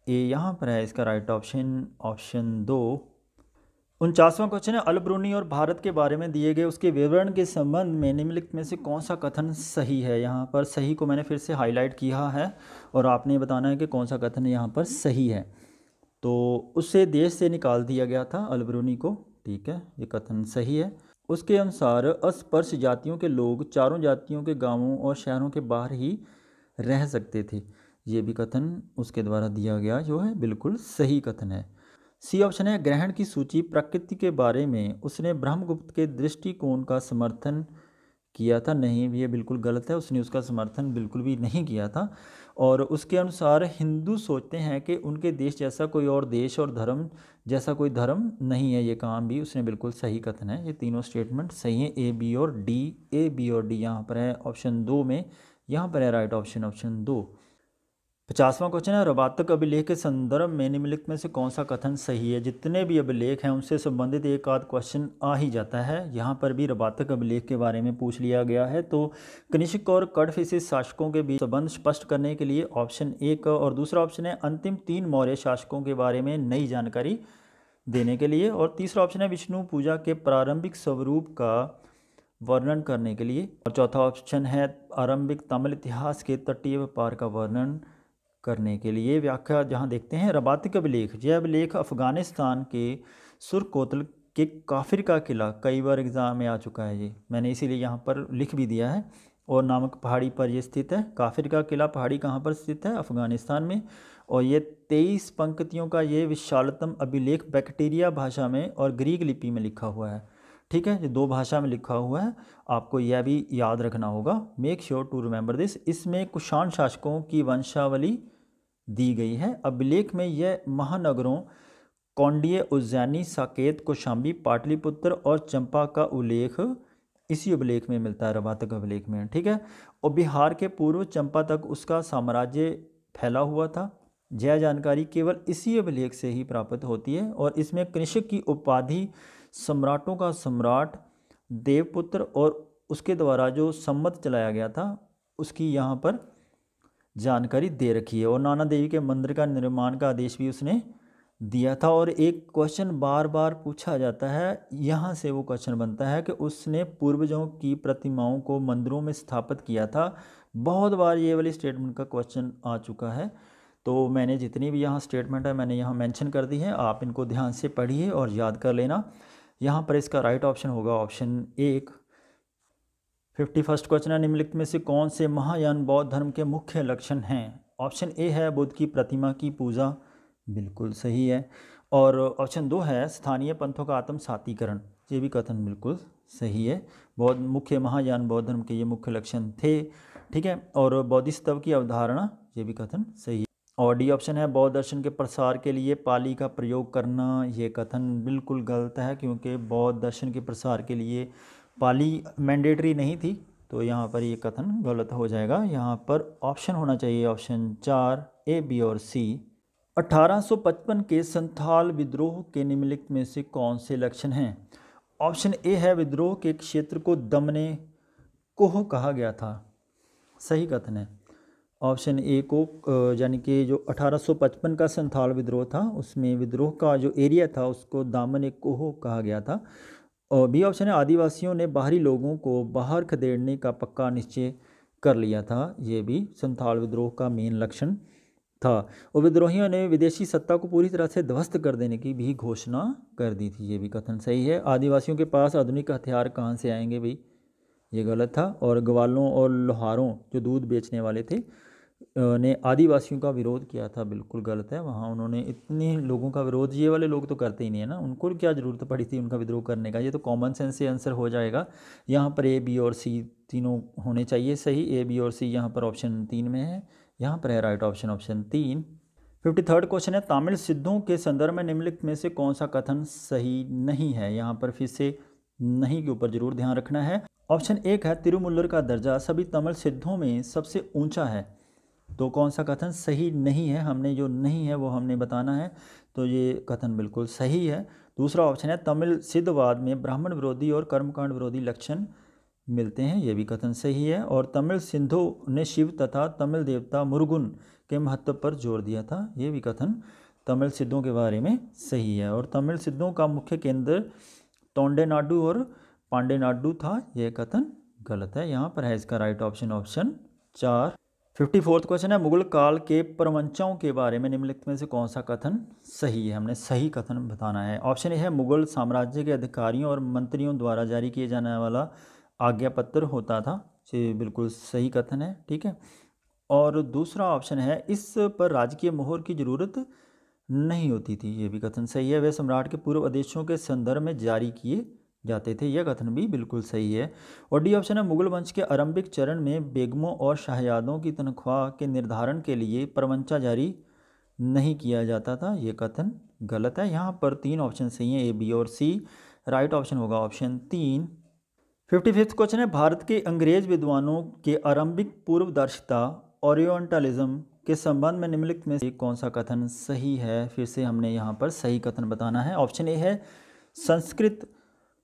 ए। यहाँ पर है इसका राइट ऑप्शन ऑप्शन 2। 49वां क्वेश्चन है, अल ब्रूनी और भारत के बारे में दिए गए उसके विवरण के संबंध में निम्नलिखित में से कौन सा कथन सही है? यहाँ पर सही को मैंने फिर से हाईलाइट किया है, और आपने बताना है कि कौन सा कथन यहाँ पर सही है। तो उससे देश से निकाल दिया गया था अल ब्रूनी को, ठीक है, ये कथन सही है। उसके अनुसार अस्पृश्य जातियों के लोग चारों जातियों के गांवों और शहरों के बाहर ही रह सकते थे। ये भी कथन उसके द्वारा दिया गया जो है बिल्कुल सही कथन है। सी ऑप्शन है ग्रहण की सूची प्रकृति के बारे में उसने ब्रह्मगुप्त के दृष्टिकोण का समर्थन किया था। नहीं, ये बिल्कुल गलत है, उसने उसका समर्थन बिल्कुल भी नहीं किया था। और उसके अनुसार हिंदू सोचते हैं कि उनके देश जैसा कोई और देश और धर्म जैसा कोई धर्म नहीं है। ये काम भी उसने बिल्कुल सही कथन है। ये तीनों स्टेटमेंट सही हैं, ए बी और डी। ए बी और डी यहाँ पर है ऑप्शन 2 में, यहाँ पर है राइट ऑप्शन ऑप्शन 2। 50वां क्वेश्चन है रबातक अभिलेख के संदर्भ में निम्नलिखित में से कौन सा कथन सही है। जितने भी अभिलेख हैं उनसे संबंधित एक आध क्वेश्चन आ ही जाता है। यहाँ पर भी रबातक अभिलेख के बारे में पूछ लिया गया है। तो कनिष्क और कड़फिसिस शासकों के बीच संबंध स्पष्ट करने के लिए ऑप्शन 1 और दूसरा ऑप्शन है अंतिम 3 मौर्य शासकों के बारे में नई जानकारी देने के लिए, और तीसरा ऑप्शन है विष्णु पूजा के प्रारंभिक स्वरूप का वर्णन करने के लिए, और चौथा ऑप्शन है आरंभिक तमिल इतिहास के तटीय व्यापार का वर्णन करने के लिए। व्याख्या जहाँ देखते हैं रबातिक अभिलेख, यह अभिलेख अफगानिस्तान के सुरकोतल के काफिर का किला, कई बार एग्जाम में आ चुका है ये, मैंने इसीलिए यहाँ पर लिख भी दिया है, और नामक पहाड़ी पर यह स्थित है। काफिर का किला पहाड़ी कहाँ पर स्थित है? अफगानिस्तान में। और ये 23 पंक्तियों का ये विशालतम अभिलेख बैक्टीरिया भाषा में और ग्रीक लिपि में लिखा हुआ है। ठीक है, ये 2 भाषा में लिखा हुआ है, आपको यह भी याद रखना होगा। Make sure to remember this. इसमें कुषाण शासकों की वंशावली दी गई है। अभिलेख में यह महानगरों कौंडिय, उज्जैनी, साकेत, कौशाम्बी, पाटलिपुत्र और चंपा का उल्लेख इसी अभिलेख में मिलता है, रबातक अभिलेख में। ठीक है, और बिहार के पूर्व चंपा तक उसका साम्राज्य फैला हुआ था। यह जानकारी केवल इसी अभिलेख से ही प्राप्त होती है, और इसमें कनिष्क की उपाधि सम्राटों का सम्राट, देवपुत्र और उसके द्वारा जो सम्मत चलाया गया था उसकी यहाँ पर जानकारी दे रखी है। और नाना देवी के मंदिर का निर्माण का आदेश भी उसने दिया था। और एक क्वेश्चन बार बार पूछा जाता है, यहाँ से वो क्वेश्चन बनता है कि उसने पूर्वजों की प्रतिमाओं को मंदिरों में स्थापित किया था। बहुत बार ये वाली स्टेटमेंट का क्वेश्चन आ चुका है। तो मैंने जितनी भी यहाँ स्टेटमेंट है मैंने यहाँ मेंशन कर दी है, आप इनको ध्यान से पढ़िए और याद कर लेना। यहाँ पर इसका राइट ऑप्शन होगा ऑप्शन 1। 51st क्वेश्चन है निम्नलिखित में से कौन से महायान बौद्ध धर्म के मुख्य लक्षण हैं? ऑप्शन ए है बुद्ध की प्रतिमा की पूजा, बिल्कुल सही है। और ऑप्शन 2 है स्थानीय पंथों का आत्म सातीकरण, ये भी कथन बिल्कुल सही है। बौद्ध मुख्य महायान बौद्ध धर्म के ये मुख्य लक्षण थे। ठीक है, और बौद्धिस्तव की अवधारणा, ये भी कथन सही है। और डी ऑप्शन है बौद्ध दर्शन के प्रसार के लिए पाली का प्रयोग करना, ये कथन बिल्कुल गलत है, क्योंकि बौद्ध दर्शन के प्रसार के लिए पाली मैंडेटरी नहीं थी। तो यहाँ पर ये कथन गलत हो जाएगा। यहाँ पर ऑप्शन होना चाहिए ऑप्शन 4, ए, बी और सी। 1855 के संथाल विद्रोह के निम्नलिखित में से कौन से लक्षण हैं? ऑप्शन ए है विद्रोह के क्षेत्र को दमने कोह कहा गया था, सही कथन है। ऑप्शन ए को यानी कि जो 1855 का संथाल विद्रोह था उसमें विद्रोह का जो एरिया था उसको दामन कोह कहा गया था। और बी ऑप्शन है आदिवासियों ने बाहरी लोगों को बाहर खदेड़ने का पक्का निश्चय कर लिया था, ये भी संथाल विद्रोह का मेन लक्षण था। और विद्रोहियों ने विदेशी सत्ता को पूरी तरह से ध्वस्त कर देने की भी घोषणा कर दी थी, ये भी कथन सही है। आदिवासियों के पास आधुनिक हथियार कहाँ से आएंगे भाई, ये गलत था। और ग्वालों और लोहारों जो दूध बेचने वाले थे ने आदिवासियों का विरोध किया था, बिल्कुल गलत है। वहाँ उन्होंने इतने लोगों का विरोध, ये वाले लोग तो करते ही नहीं है ना, उनको क्या ज़रूरत पड़ी थी उनका विद्रोह करने का। ये तो कॉमन सेंस से आंसर हो जाएगा। यहाँ पर ए, बी और सी तीनों होने चाहिए सही। ए, बी और सी यहाँ पर ऑप्शन 3 में है, यहाँ पर है right option option 3। 53rd question है तमिल सिद्धों के संदर्भ में निम्नलिखित में से कौन सा कथन सही नहीं है? यहाँ पर फिर से नहीं के ऊपर जरूर ध्यान रखना है। ऑप्शन 1 है तिरुमुल्लर का दर्जा सभी तमिल सिद्धों में सबसे ऊंचा है, तो कौन सा कथन सही नहीं है? हमने जो नहीं है वो हमने बताना है, तो ये कथन बिल्कुल सही है। दूसरा ऑप्शन है तमिल सिद्धवाद में ब्राह्मण विरोधी और कर्मकांड विरोधी लक्षण मिलते हैं, ये भी कथन सही है। और तमिल सिद्धों ने शिव तथा तमिल देवता मुरुगन के महत्व पर जोर दिया था, ये भी कथन तमिल सिद्धों के बारे में सही है। और तमिल सिद्धों का मुख्य केंद्र तोंडेनाडु और पांडेनाडु था, यह कथन गलत है। यहाँ पर है इसका right option option 4। 54th question है मुगल काल के परवंचाओं के बारे में निम्नलिखित में से कौन सा कथन सही है? हमने सही कथन बताना है। ऑप्शन ए है मुगल साम्राज्य के अधिकारियों और मंत्रियों द्वारा जारी किए जाने वाला आज्ञा पत्र होता था, ये बिल्कुल सही कथन है। ठीक है, और दूसरा ऑप्शन है इस पर राजकीय मोहर की जरूरत नहीं होती थी, ये भी कथन सही है। वे सम्राट के पूर्व आदेशों के संदर्भ में जारी किए जाते थे, यह कथन भी बिल्कुल सही है। और डी ऑप्शन है मुगल वंश के आरंभिक चरण में बेगमों और शाहजादों की तनख्वाह के निर्धारण के लिए परवंचा जारी नहीं किया जाता था, ये कथन गलत है। यहाँ पर 3 ऑप्शन सही हैं, ए, बी और सी। राइट ऑप्शन होगा ऑप्शन 3। 55th क्वेश्चन है भारत के अंग्रेज विद्वानों के आरंभिक पूर्वदर्शिता ओरिएंटलिज्म के संबंध में निम्नलिखित में से कौन सा कथन सही है। फिर से हमने यहाँ पर सही कथन बताना है। ऑप्शन ए है संस्कृत,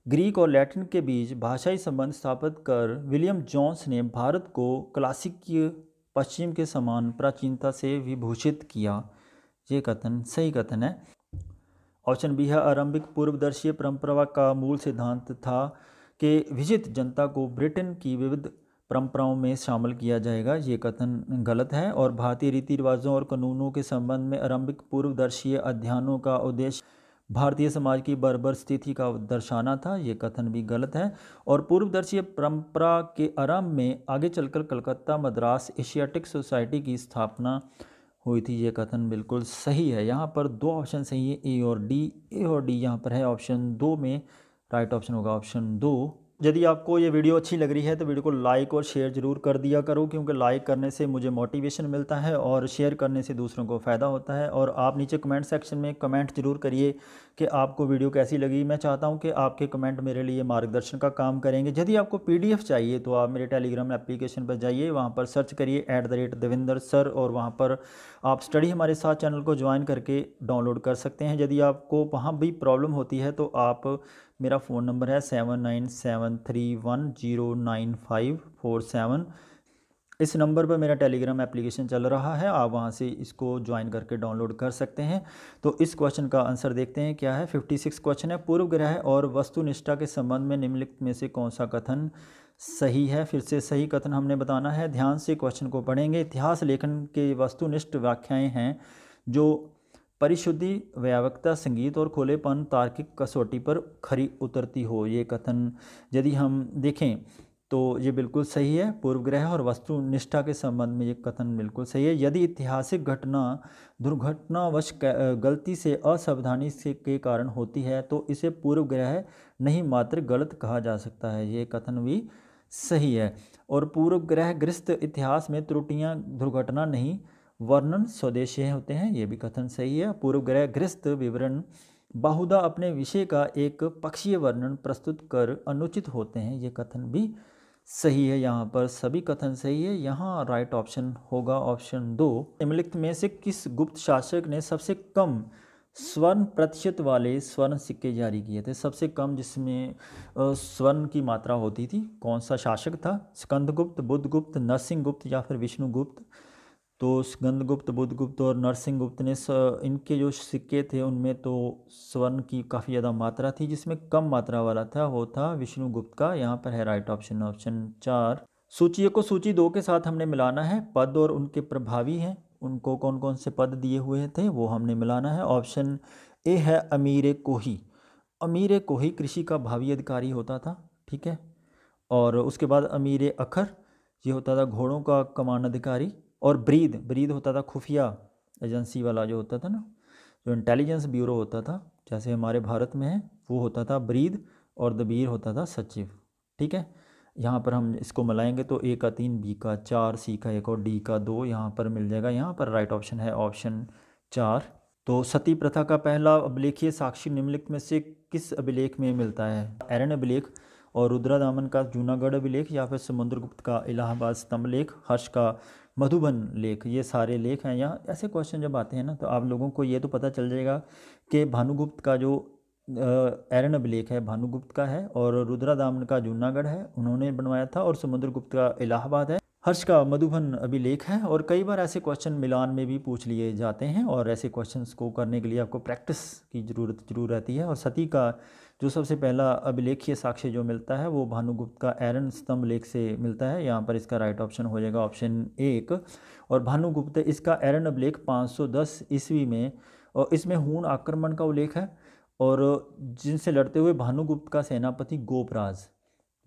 ग्रीक और लैटिन के बीच भाषाई संबंध स्थापित कर विलियम जोन्स ने भारत को क्लासिकीय पश्चिम के समान प्राचीनता से विभूषित किया, ये कथन सही कथन है। ऑप्शन बी है आरंभिक पूर्वदर्शीय परंपरा का मूल सिद्धांत था कि विजित जनता को ब्रिटेन की विविध परंपराओं में शामिल किया जाएगा, ये कथन गलत है। और भारतीय रीति रिवाजों और कानूनों के संबंध में आरंभिक पूर्वदर्शीय अध्ययनों का उद्देश्य भारतीय समाज की बर्बर स्थिति का दर्शाना था, ये कथन भी गलत है। और पूर्वदर्शीय परंपरा के आरंभ में आगे चलकर कलकत्ता मद्रास एशियाटिक सोसाइटी की स्थापना हुई थी, ये कथन बिल्कुल सही है। यहाँ पर 2 ऑप्शन सही है, ए और डी। ए और डी यहाँ पर है ऑप्शन 2 में, राइट ऑप्शन होगा ऑप्शन 2। यदि आपको ये वीडियो अच्छी लग रही है तो वीडियो को लाइक और शेयर ज़रूर कर दिया करो, क्योंकि लाइक करने से मुझे मोटिवेशन मिलता है और शेयर करने से दूसरों को फ़ायदा होता है। और आप नीचे कमेंट सेक्शन में कमेंट ज़रूर करिए कि आपको वीडियो कैसी लगी। मैं चाहता हूं कि आपके कमेंट मेरे लिए मार्गदर्शन का काम करेंगे। यदि आपको PDF चाहिए तो आप मेरे टेलीग्राम एप्लीकेशन पर जाइए, वहाँ पर सर्च करिए @देविंदर सर, और वहाँ पर आप स्टडी हमारे साथ चैनल को ज्वाइन करके डाउनलोड कर सकते हैं। यदि आपको वहाँ भी प्रॉब्लम होती है तो आप, मेरा फ़ोन नंबर है 7973109547, इस नंबर पर मेरा टेलीग्राम एप्लीकेशन चल रहा है, आप वहां से इसको ज्वाइन करके डाउनलोड कर सकते हैं। तो इस क्वेश्चन का आंसर देखते हैं क्या है। 56 क्वेश्चन है पूर्व ग्रह और वस्तुनिष्ठा के संबंध में निम्नलिखित में से कौन सा कथन सही है। फिर से सही कथन हमने बताना है, ध्यान से क्वेश्चन को पढ़ेंगे। इतिहास लेखन के वस्तुनिष्ठ व्याख्याएं हैं जो परिशुद्धि, व्यापकता, संगीत और खुलेपन तार्किक कसौटी पर खरी उतरती हो, ये कथन यदि हम देखें तो ये बिल्कुल सही है। पूर्व ग्रह और वस्तुनिष्ठा के संबंध में ये कथन बिल्कुल सही है। यदि ऐतिहासिक घटना दुर्घटनावश गलती से असावधानी से के कारण होती है तो इसे पूर्व ग्रह नहीं मात्र गलत कहा जा सकता है, ये कथन भी सही है। और पूर्व ग्रह ग्रस्त इतिहास में त्रुटियां दुर्घटना नहीं वर्णन स्वदेशी होते हैं, ये भी कथन सही है। पूर्व ग्रह ग्रस्त विवरण बहुधा अपने विषय का एक पक्षीय वर्णन प्रस्तुत कर अनुचित होते हैं, ये कथन भी सही है। यहाँ पर सभी कथन सही है। यहाँ राइट ऑप्शन होगा ऑप्शन 2। निम्नलिखित में से किस गुप्त शासक ने सबसे कम स्वर्ण प्रतिशत वाले स्वर्ण सिक्के जारी किए थे। सबसे कम जिसमें स्वर्ण की मात्रा होती थी, कौन सा शासक था। स्कंदगुप्त, बुद्धगुप्त, नरसिंहगुप्त या फिर विष्णुगुप्त। तो स्कंदगुप्त, बुद्धगुप्त और नरसिंहगुप्त ने इनके जो सिक्के थे उनमें तो स्वर्ण की काफ़ी ज़्यादा मात्रा थी, जिसमें कम मात्रा वाला था वो था विष्णुगुप्त का। यहाँ पर है राइट ऑप्शन ऑप्शन 4। सूची को सूची 2 के साथ हमने मिलाना है। पद और उनके प्रभावी हैं, उनको कौन कौन से पद दिए हुए थे वो हमने मिलाना है। ऑप्शन ए है अमीर कोही। अमीर कोही कृषि का भावी अधिकारी होता था, ठीक है। और उसके बाद अमीर अखर, ये होता था घोड़ों का कमान अधिकारी। और ब्रीद, ब्रीद होता था खुफिया एजेंसी वाला जो होता था ना, जो इंटेलिजेंस ब्यूरो होता था जैसे हमारे भारत में है, वो होता था ब्रीद। और दबीर होता था सचिव, ठीक है। यहाँ पर हम इसको मिलाएंगे तो ए का 3, बी का 4, सी का 1 और डी का 2 यहाँ पर मिल जाएगा। यहाँ पर राइट ऑप्शन है ऑप्शन 4। तो सती प्रथा का पहला अभिलेखीय साक्षी निम्नलिखित में से किस अभिलेख में मिलता है। एरन अभिलेख, और रुद्रदामन का जूनागढ़ अभिलेख, या फिर समुद्रगुप्त का इलाहाबाद स्तंभ लेख, हर्ष का मधुबन लेख, ये सारे लेख हैं। यहाँ ऐसे क्वेश्चन जब आते हैं ना तो आप लोगों को ये तो पता चल जाएगा कि भानुगुप्त का जो एरन अभिलेख है भानुगुप्त का है, और रुद्रदामन का जूनागढ़ है, उन्होंने बनवाया था, और समुद्रगुप्त का इलाहाबाद है, हर्ष का मधुबन अभिलेख है। और कई बार ऐसे क्वेश्चन मिलान में भी पूछ लिए जाते हैं, और ऐसे क्वेश्चंस को करने के लिए आपको प्रैक्टिस की ज़रूर रहती है। और सती का जो सबसे पहला अभिलेखीय साक्ष्य जो मिलता है वो भानुगुप्त का एरन स्तंभ लेख से मिलता है। यहाँ पर इसका राइट ऑप्शन हो जाएगा ऑप्शन 1। और भानुगुप्त इसका एरन अभिलेख 510 ईस्वी में, और इसमें हूण आक्रमण का उल्लेख है, और जिनसे लड़ते हुए भानुगुप्त का सेनापति गोपराज,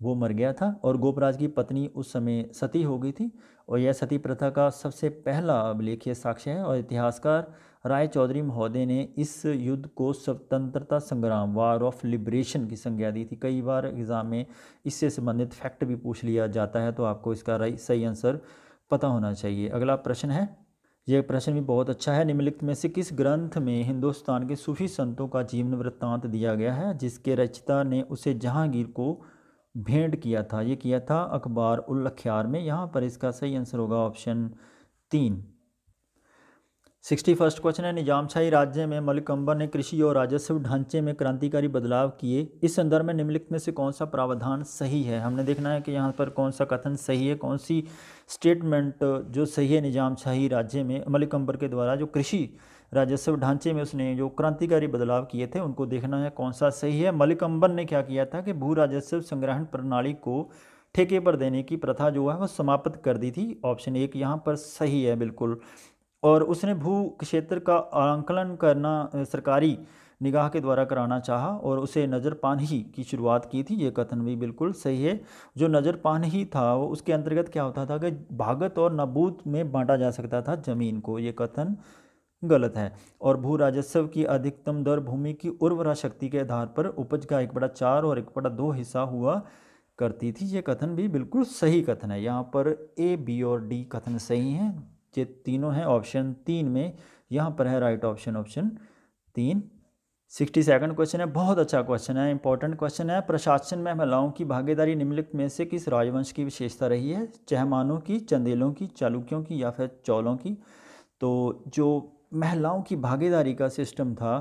वो मर गया था और गोपराज की पत्नी उस समय सती हो गई थी। और यह सती प्रथा का सबसे पहला अभिलेखीय साक्ष्य है। और इतिहासकार राय चौधरी महोदय ने इस युद्ध को स्वतंत्रता संग्राम, वार ऑफ लिबरेशन की संज्ञा दी थी। कई बार एग्ज़ाम में इससे संबंधित फैक्ट भी पूछ लिया जाता है, तो आपको इसका सही आंसर पता होना चाहिए। अगला प्रश्न है, ये प्रश्न भी बहुत अच्छा है। निम्नलिखित में से किस ग्रंथ में हिंदुस्तान के सूफी संतों का जीवन वृत्तांत दिया गया है जिसके रचयिता ने उसे जहांगीर को भेंट किया था? ये किया था अखबार उल लख्यार में। यहाँ पर इसका सही आंसर होगा ऑप्शन 3। 61 क्वेश्चन है, निजामशाही राज्य में मलिक अंबर ने कृषि और राजस्व ढांचे में क्रांतिकारी बदलाव किए। इस संदर्भ में निम्नलिखित में से कौन सा प्रावधान सही है? हमने देखना है कि यहाँ पर कौन सा कथन सही है, कौन सी स्टेटमेंट जो सही है। निजामशाही राज्य में मलिक अंबर के द्वारा जो कृषि राजस्व ढांचे में उसने जो क्रांतिकारी बदलाव किए थे उनको देखना है कौन सा सही है। मलिक अंबर ने क्या किया था कि भू राजस्व संग्रहण प्रणाली को ठेके पर देने की प्रथा जो है वो समाप्त कर दी थी। ऑप्शन 1 यहाँ पर सही है बिल्कुल। और उसने भू क्षेत्र का आंकलन करना सरकारी निगाह के द्वारा कराना चाहा और उसे नज़रपानही की शुरुआत की थी। ये कथन भी बिल्कुल सही है। जो नज़रपानही था वो उसके अंतर्गत क्या होता था कि भागत और नबूत में बांटा जा सकता था ज़मीन को। ये कथन गलत है। और भू राजस्व की अधिकतम दर भूमि की उर्वरा शक्ति के आधार पर उपज का 1/4 और 1/2 हिस्सा हुआ करती थी। ये कथन भी बिल्कुल सही कथन है। यहाँ पर ए, बी और डी कथन सही हैं। ये तीनों हैं ऑप्शन 3 में। यहाँ पर है राइट ऑप्शन, ऑप्शन 3। 62 क्वेश्चन है, बहुत अच्छा क्वेश्चन है, इंपॉर्टेंट क्वेश्चन है। प्रशासन में महिलाओं की भागीदारी निम्नलिखित में से किस राजवंश की विशेषता रही है? चहमानों की, चंदेलों की, चालुक्यों की या फिर चौलों की? तो जो महिलाओं की भागीदारी का सिस्टम था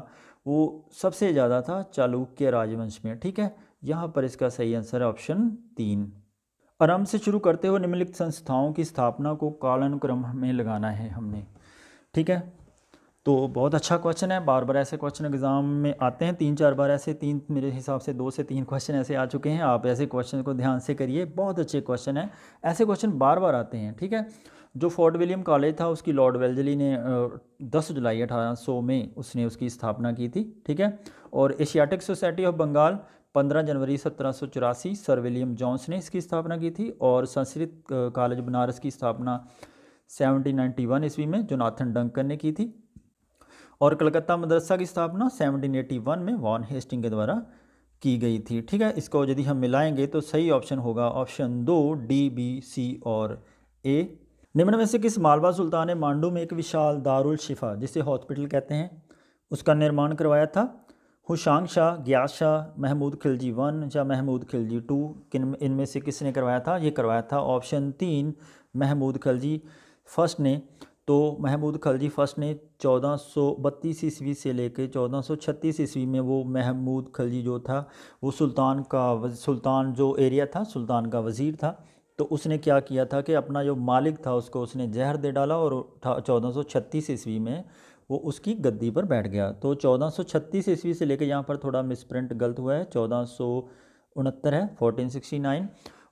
वो सबसे ज़्यादा था चालुक्य राजवंश में। ठीक है, यहाँ पर इसका सही आंसर है ऑप्शन 3। आरंभ से शुरू करते हुए निम्नलिखित संस्थाओं की स्थापना को कालानुक्रम में लगाना है हमने। ठीक है, तो बहुत अच्छा क्वेश्चन है। बार बार ऐसे क्वेश्चन एग्जाम में आते हैं, 3-4 बार ऐसे, तीन मेरे हिसाब से 2 से 3 क्वेश्चन ऐसे आ चुके हैं। आप ऐसे क्वेश्चन को ध्यान से करिए, बहुत अच्छे क्वेश्चन हैं। ऐसे क्वेश्चन बार बार आते हैं। ठीक है, जो फोर्ट विलियम कॉलेज था उसकी लॉर्ड वेल्जली ने 10 जुलाई 1800 में उसने उसकी स्थापना की थी। ठीक है, और एशियाटिक सोसाइटी ऑफ बंगाल 15 जनवरी 1784 सर विलियम जोन्स ने इसकी स्थापना की थी। और संस्कृत कॉलेज बनारस की स्थापना 1791 ईस्वी में जोनाथन डंकन ने की थी। और कलकत्ता मदरसा की स्थापना 1781 में वॉन हेस्टिंग के द्वारा की गई थी। ठीक है, इसको यदि हम मिलाएंगे तो सही ऑप्शन होगा ऑप्शन 2, डी, बी, सी और ए। निम्न में से किस मालवा सुल्तान ने मांडू में एक विशाल दारुल शिफा जिसे हॉस्पिटल कहते हैं उसका निर्माण करवाया था? हुशांग शाह, ग्यास शाह, महमूद खिलजी 1 या महमूद खिलजी 2? किन इनमें से किसने करवाया था? ये करवाया था ऑप्शन 3 महमूद खिलजी फर्स्ट ने। तो महमूद खिलजी फर्स्ट ने 1432 ईस्वी से लेकर 1436 ईस्वी में वो महमूद खिलजी जो था वो सुल्तान जो एरिया था सुल्तान का वज़ीर था। तो उसने क्या किया था कि अपना जो मालिक था उसको उसने जहर दे डाला और 1436 ईस्वी में वो उसकी गद्दी पर बैठ गया। तो 1436 ईस्वी से लेकर यहाँ पर थोड़ा मिसप्रिंट गलत हुआ है, 1469 है 1469।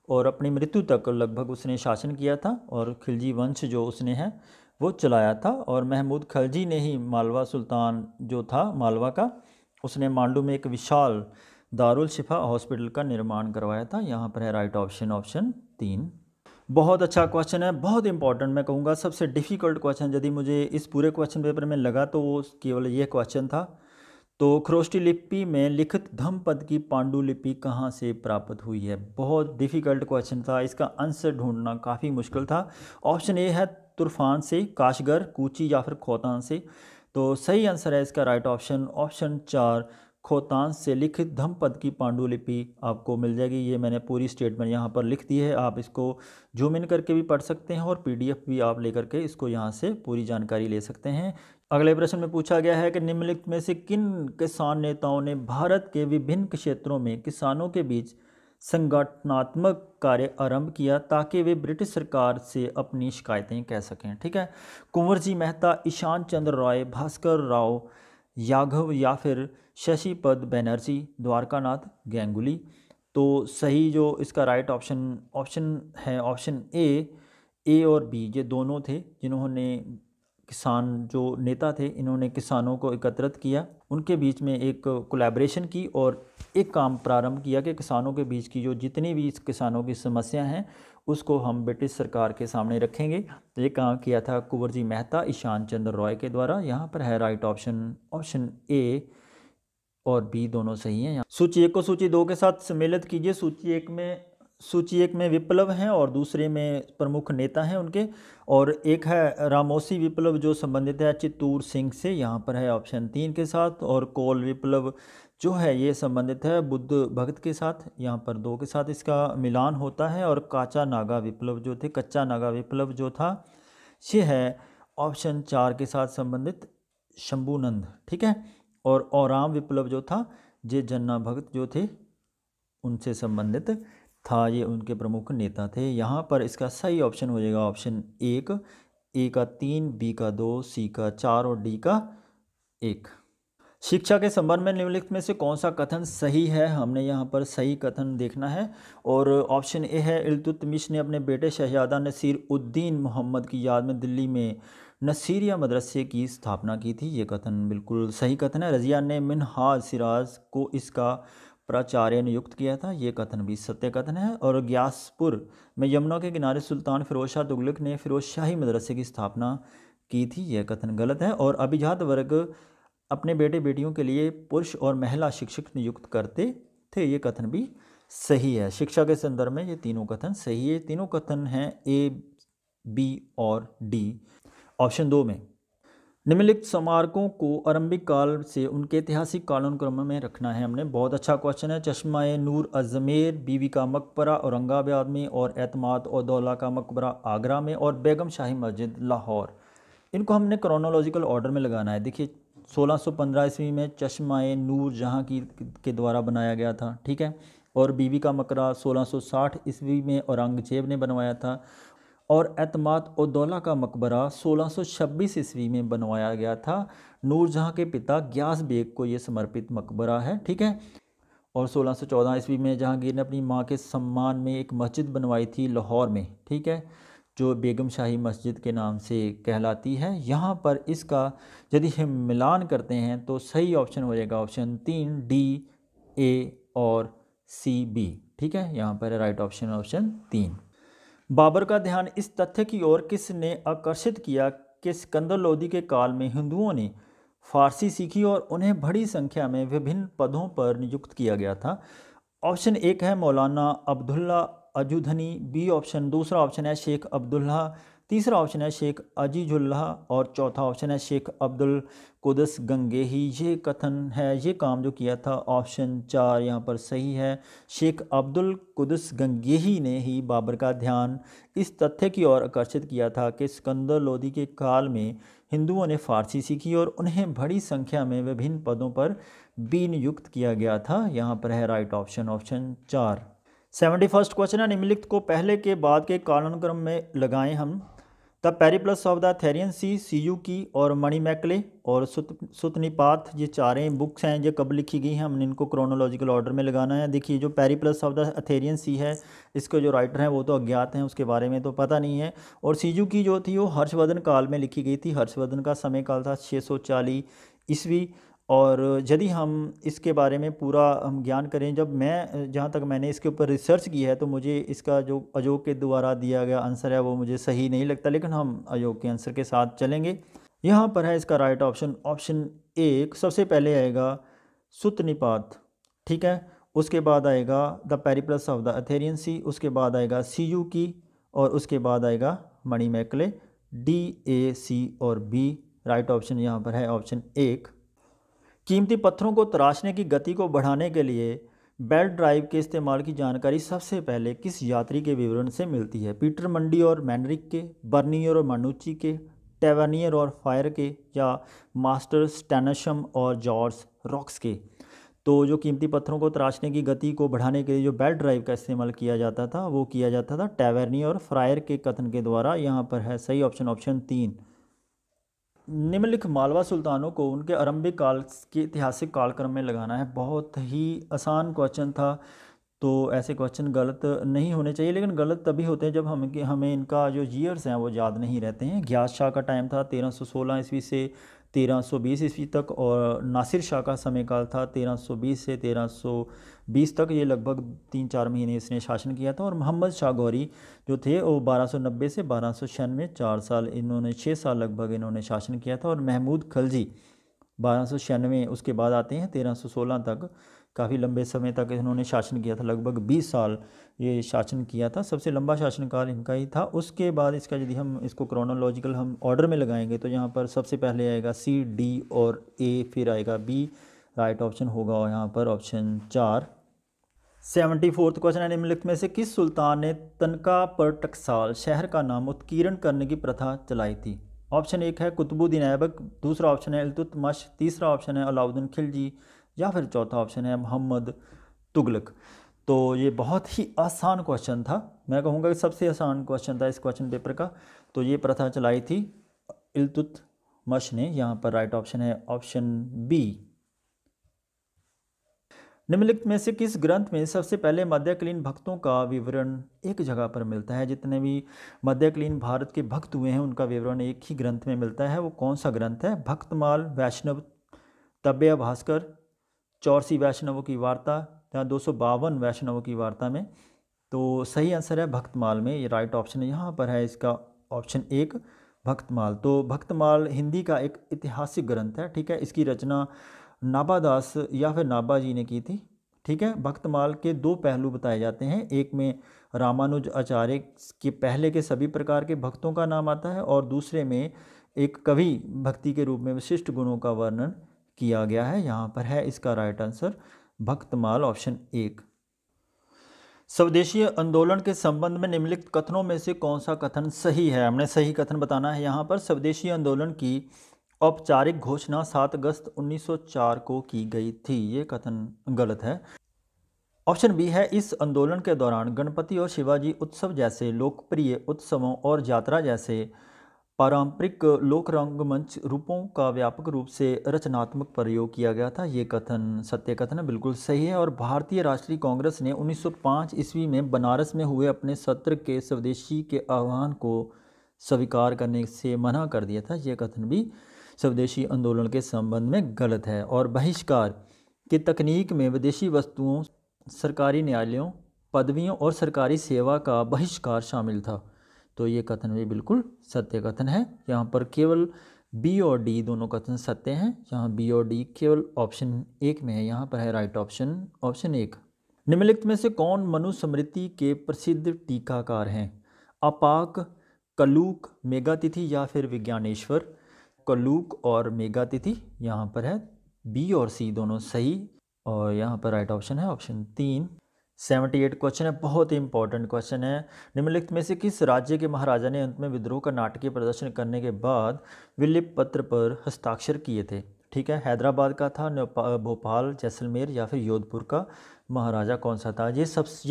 और अपनी मृत्यु तक लगभग उसने शासन किया था और खिलजी वंश जो उसने है वो चलाया था। और महमूद खिलजी ने ही मालवा सुल्तान जो था मालवा का, उसने मांडू में एक विशाल दारुल शिफा हॉस्पिटल का निर्माण करवाया था। यहाँ पर है राइट ऑप्शन, ऑप्शन 3। बहुत अच्छा क्वेश्चन है, बहुत इंपॉर्टेंट, मैं कहूँगा सबसे डिफ़िकल्ट क्वेश्चन यदि मुझे इस पूरे क्वेश्चन पेपर में लगा तो वो केवल ये क्वेश्चन था। तो खरोष्टी लिपि में लिखित धम्मपद की पांडुलिपि कहाँ से प्राप्त हुई है? बहुत डिफ़िकल्ट क्वेश्चन था, इसका आंसर ढूंढना काफ़ी मुश्किल था। ऑप्शन ए है तुर्फान से, काशगर, कूची या फिर खोतान से। तो सही आंसर है इसका राइट ऑप्शन, ऑप्शन 4 खोतान से लिखित धम्मपद की पांडुलिपि आपको मिल जाएगी। ये मैंने पूरी स्टेटमेंट यहाँ पर लिख दी है, आप इसको जूम इन करके भी पढ़ सकते हैं और पीडीएफ भी आप लेकर के इसको यहाँ से पूरी जानकारी ले सकते हैं। अगले प्रश्न में पूछा गया है कि निम्नलिखित में से किन किसान नेताओं ने भारत के विभिन्न क्षेत्रों में किसानों के बीच संगठनात्मक कार्य आरंभ किया ताकि वे ब्रिटिश सरकार से अपनी शिकायतें कह सकें? ठीक है, कुंवर जी मेहता, ईशान चंद्र रॉय, भास्कर राव याघव या फिर शशिपद बनर्जी, द्वारकानाथ गैंगुली? तो सही जो इसका राइट ऑप्शन ऑप्शन है ऑप्शन ए और बी, ये दोनों थे जिन्होंने किसान जो नेता थे इन्होंने किसानों को एकत्रित किया। उनके बीच में एक कोलैबोरेशन की और एक काम प्रारंभ किया कि किसानों के बीच की जो जितनी भी किसानों की समस्या हैं उसको हम ब्रिटिश सरकार के सामने रखेंगे। तो ये काम किया था कुंवर जी मेहता, ईशान चंद्र रॉय के द्वारा। यहाँ पर है राइट ऑप्शन, ऑप्शन ए और बी दोनों सही हैं। सूची एक को सूची दो के साथ सम्मिलित कीजिए। सूची एक में विप्लव हैं और दूसरे में प्रमुख नेता हैं उनके, और एक है रामोसी विप्लव जो संबंधित है चित्तूर सिंह से, यहाँ पर है ऑप्शन 3 के साथ। और कोल विप्लव जो है ये संबंधित है बुद्ध भगत के साथ, यहाँ पर 2 के साथ इसका मिलान होता है। और कच्चा नागा विप्लव जो था ये है ऑप्शन 4 के साथ संबंधित शंभूनंद, ठीक है। और औराम विप्लव जो था ये जन्ना भगत जो थे उनसे संबंधित था, ये उनके प्रमुख नेता थे। यहाँ पर इसका सही ऑप्शन हो जाएगा ऑप्शन 1, ए का 3, बी का 2, सी का 4 और डी का 1। शिक्षा के संबंध में निम्नलिखित में से कौन सा कथन सही है, हमने यहाँ पर सही कथन देखना है। और ऑप्शन ए है इल्तुतमिश ने अपने बेटे शहजादा नसीर उद्दीन मोहम्मद की याद में दिल्ली में नसीरिया मदरसे की स्थापना की थी। ये कथन बिल्कुल सही कथन है। रज़िया ने मिनहाज सिराज को इसका प्राचार्य नियुक्त किया था, ये कथन भी सत्य कथन है। और ग्यासपुर में यमुना के किनारे सुल्तान फिरोज शाह तुगलक ने फिरोज शाही मदरसे की स्थापना की थी, यह कथन गलत है। और अभिजात वर्ग अपने बेटे बेटियों के लिए पुरुष और महिला शिक्षक नियुक्त करते थे, ये कथन भी सही है। शिक्षा के संदर्भ में ये तीनों कथन सही है। तीनों कथन हैं ए, बी और डी। ऑप्शन 2 में निम्नलिखित स्मारकों को आरंभिक काल से उनके ऐतिहासिक कालानुक्रम में रखना है हमने। बहुत अच्छा क्वेश्चन है। चश्मा-ए नूर अजमेर, बीवी का मकबरा औरंगाबाद में, और एतमाद और दौला का मकबरा आगरा में, और बेगम शाही मस्जिद लाहौर। इनको हमने क्रोनोलॉजिकल ऑर्डर में लगाना है। देखिए 1615 ईस्वी में चश्मा-ए नूर जहांगीर के द्वारा बनाया गया था, ठीक है। और बीवी का मकबरा 1660 ईस्वी में औरंगजेब ने बनवाया था। और एतमाद और दौला का मकबरा 1626 ईस्वी में बनवाया गया था। नूरजहाँ के पिता ग्यास बेग को ये समर्पित मकबरा है, ठीक है। और 1614 ईस्वी में जहांगीर ने अपनी मां के सम्मान में एक मस्जिद बनवाई थी लाहौर में, ठीक है, जो बेगम शाही मस्जिद के नाम से कहलाती है। यहाँ पर इसका यदि हम मिलान करते हैं तो सही ऑप्शन हो जाएगा ऑप्शन 3, डी, ए और सी, बी, ठीक है। यहाँ पर राइट ऑप्शन ऑप्शन 3। बाबर का ध्यान इस तथ्य की ओर किसने आकर्षित किया कि सिकंदर लोदी के काल में हिंदुओं ने फारसी सीखी और उन्हें बड़ी संख्या में विभिन्न पदों पर नियुक्त किया गया था। ऑप्शन 1 है मौलाना अब्दुल्ला अजुधनी, बी ऑप्शन, दूसरा ऑप्शन है शेख अब्दुल्ला, तीसरा ऑप्शन है शेख अजीजुल्लाह, और चौथा ऑप्शन है शेख अब्दुल कुदस गंगेही। ये कथन है, ये काम जो किया था ऑप्शन 4 यहाँ पर सही है। शेख अब्दुल कुदस गंगेही ने ही बाबर का ध्यान इस तथ्य की ओर आकर्षित किया था कि सिकंदर लोदी के काल में हिंदुओं ने फारसी सीखी और उन्हें बड़ी संख्या में विभिन्न पदों पर भी नियुक्त किया गया था। यहाँ पर है right option option 4। 71st question है, निम्नलिखित को पहले के बाद के कालानुक्रम में लगाएं हम। द पेरिप्लस ऑफ द थेरियन सी, सियुकी और मणिमैकले और सुतनिपात, ये चारें बुक्स हैं, ये कब लिखी गई हैं, हमने इनको क्रोनोलॉजिकल ऑर्डर में लगाना है। देखिए जो पेरिप्लस ऑफ द अथेरियन सी है, इसके जो राइटर हैं वो तो अज्ञात हैं, उसके बारे में तो पता नहीं है। और सियुकी जो थी वो हर्षवर्धन काल में लिखी गई थी। हर्षवर्धन का समय काल था 640 ईस्वी। और यदि हम इसके बारे में पूरा हम ज्ञान करें, जब मैं जहाँ तक मैंने इसके ऊपर रिसर्च की है तो मुझे इसका जो अजोग के द्वारा दिया गया आंसर है वो मुझे सही नहीं लगता, लेकिन हम अजोग के आंसर के साथ चलेंगे। यहाँ पर है इसका राइट ऑप्शन ऑप्शन 1। सबसे पहले आएगा सुतनिपात, ठीक है, उसके बाद आएगा द पेरिप्लस ऑफ द अथेरियन सी, उसके बाद आएगा सियुकी, और उसके बाद आएगा मणिमैकले। डी, ए, सी और बी राइट ऑप्शन यहाँ पर है ऑप्शन 1। कीमती पत्थरों को तराशने की गति को बढ़ाने के लिए बेल्ट ड्राइव के इस्तेमाल की जानकारी सबसे पहले किस यात्री के विवरण से मिलती है? पीटर मंडी और मैनरिक के, बर्नियर और मानुची के, टेवर्नियर और फायर के, या मास्टर स्टैनशम और जॉर्ज रॉक्स के? तो जो कीमती पत्थरों को तराशने की गति को बढ़ाने के लिए जो बेल्ट ड्राइव का इस्तेमाल किया जाता था वो किया जाता था टेवर्नियर और फ्रायर के कथन के द्वारा। यहाँ पर है सही ऑप्शन ऑप्शन 3। निम्नलिखित मालवा सुल्तानों को उनके आरंभिक काल के ऐतिहासिक कालक्रम में लगाना है। बहुत ही आसान क्वेश्चन था, तो ऐसे क्वेश्चन गलत नहीं होने चाहिए, लेकिन गलत तभी होते हैं जब हमें इनका जो ईयर्स हैं वो याद नहीं रहते हैं। ग्यास शाह का टाइम था 1316 ईस्वी से 1320 ईस्वी तक, और नासिर शाह का समय था 1320 से 1320 तक, ये लगभग 3-4 महीने इसने शासन किया था। और मोहम्मद शाह गौरी जो थे वो 1290 से 1296, 4 साल, इन्होंने 6 साल लगभग इन्होंने शासन किया था। और महमूद खलजी 1296 उसके बाद आते हैं 1316 तक, काफ़ी लंबे समय तक इन्होंने शासन किया था, लगभग 20 साल ये शासन किया था, सबसे लंबा शासनकाल इनका ही था। उसके बाद इसका यदि हम इसको क्रोनोलॉजिकल हम ऑर्डर में लगाएंगे तो यहाँ पर सबसे पहले आएगा सी, डी और ए, फिर आएगा बी। राइट ऑप्शन होगा यहाँ पर ऑप्शन 4। 74वां क्वेश्चन है, निम्नलिखित में से किस सुल्तान ने तनका पर टकसाल शहर का नाम उत्कीर्ण करने की प्रथा चलाई थी? ऑप्शन 1 है कुतुबुद्दीन ऐबक, दूसरा ऑप्शन है इल्तुतमिश, तीसरा ऑप्शन है अलाउद्दीन खिलजी, या फिर चौथा ऑप्शन है मोहम्मद तुगलक। तो ये बहुत ही आसान क्वेश्चन था, मैं कहूँगा कि सबसे आसान क्वेश्चन था इस क्वेश्चन पेपर का। तो ये प्रथा चलाई थी इल्तुतमिश ने। यहाँ पर राइट ऑप्शन है ऑप्शन बी। निम्नलिखित में से किस ग्रंथ में सबसे पहले मध्यकालीन भक्तों का विवरण एक जगह पर मिलता है? जितने भी मध्यकालीन भारत के भक्त हुए हैं उनका विवरण एक ही ग्रंथ में मिलता है, वो कौन सा ग्रंथ है? भक्तमाल, वैष्णव, तब्य भास्कर, चौरसी वैष्णवों की वार्ता, या 252 वैष्णवों की वार्ता में? तो सही आंसर है भक्तमाल में, ये राइट ऑप्शन है। यहाँ पर है इसका ऑप्शन 1 भक्तमाल। तो भक्तमाल हिंदी का एक ऐतिहासिक ग्रंथ है, ठीक है। इसकी रचना नाभादास या फिर नाभा जी ने की थी, ठीक है। भक्तमाल के 2 पहलू बताए जाते हैं, एक में रामानुज आचार्य के पहले के सभी प्रकार के भक्तों का नाम आता है, और दूसरे में एक कवि भक्ति के रूप में विशिष्ट गुणों का वर्णन किया गया है। यहाँ पर है इसका राइट आंसर भक्तमाल ऑप्शन 1। स्वदेशी आंदोलन के संबंध में निम्नलिखित कथनों में से कौन सा कथन सही है? हमने सही कथन बताना है। यहाँ पर स्वदेशी आंदोलन की औपचारिक घोषणा 7 अगस्त 1904 को की गई थी, ये कथन गलत है। ऑप्शन बी है इस आंदोलन के दौरान गणपति और शिवाजी उत्सव जैसे लोकप्रिय उत्सवों और यात्रा जैसे पारंपरिक लोक रंगमंच रूपों का व्यापक रूप से रचनात्मक प्रयोग किया गया था, ये कथन सत्य कथन है, बिल्कुल सही है। और भारतीय राष्ट्रीय कांग्रेस ने 1905 ईस्वी में बनारस में हुए अपने सत्र के स्वदेशी के आह्वान को स्वीकार करने से मना कर दिया था, ये कथन भी स्वदेशी आंदोलन के संबंध में गलत है। और बहिष्कार की तकनीक में विदेशी वस्तुओं, सरकारी न्यायालयों, पदवियों और सरकारी सेवा का बहिष्कार शामिल था, तो ये कथन भी बिल्कुल सत्य कथन है। यहाँ पर केवल बी और डी दोनों कथन सत्य हैं, यहाँ बी और डी केवल ऑप्शन 1 में है। यहाँ पर है राइट ऑप्शन ऑप्शन 1। निम्नलिखित में से कौन मनुस्मृति के प्रसिद्ध टीकाकार हैं? अपाक, कलूक, मेघातिथि या फिर विज्ञानेश्वर? कलूक और मेघातिथि, यहाँ पर है बी और सी दोनों सही, और यहाँ पर राइट ऑप्शन है ऑप्शन 3। 78 क्वेश्चन है, बहुत ही इंपॉर्टेंट क्वेश्चन है। निम्नलिखित में से किस राज्य के महाराजा ने अंत में विद्रोह का नाटकीय प्रदर्शन करने के बाद विलिप पत्र पर हस्ताक्षर किए थे? ठीक है, हैदराबाद का था, भोपाल, जैसलमेर या फिर जोधपुर का महाराजा कौन सा था? ये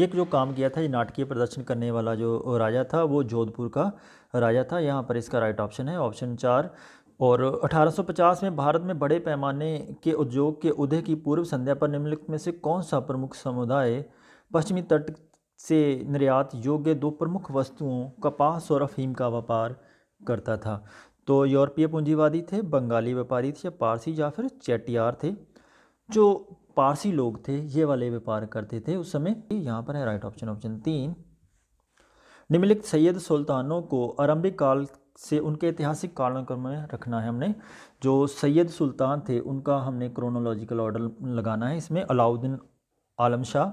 जो काम किया था, ये नाटकीय प्रदर्शन करने वाला जो राजा था वो जोधपुर का राजा था। यहाँ पर इसका राइट ऑप्शन है ऑप्शन 4। और 1850 में भारत में बड़े पैमाने के उद्योग के उदय की पूर्व संध्या पर निम्नलिखित में से कौन सा प्रमुख समुदाय पश्चिमी तट से निर्यात योग्य 2 प्रमुख वस्तुओं कपास और अफीम का व्यापार करता था? तो यूरोपीय पूंजीवादी थे, बंगाली व्यापारी थे, या पारसी या फिर चेटियार थे? जो पारसी लोग थे ये वाले व्यापार करते थे उस समय। यहाँ पर है राइट ऑप्शन ऑप्शन 3। निम्नलिखित सैयद सुल्तानों को आरंभिक काल से उनके ऐतिहासिक कालक्रम में रखना है हमने। जो सैयद सुल्तान थे उनका हमने क्रोनोलॉजिकल ऑर्डर लगाना है इसमें। अलाउद्दीन आलम शाह,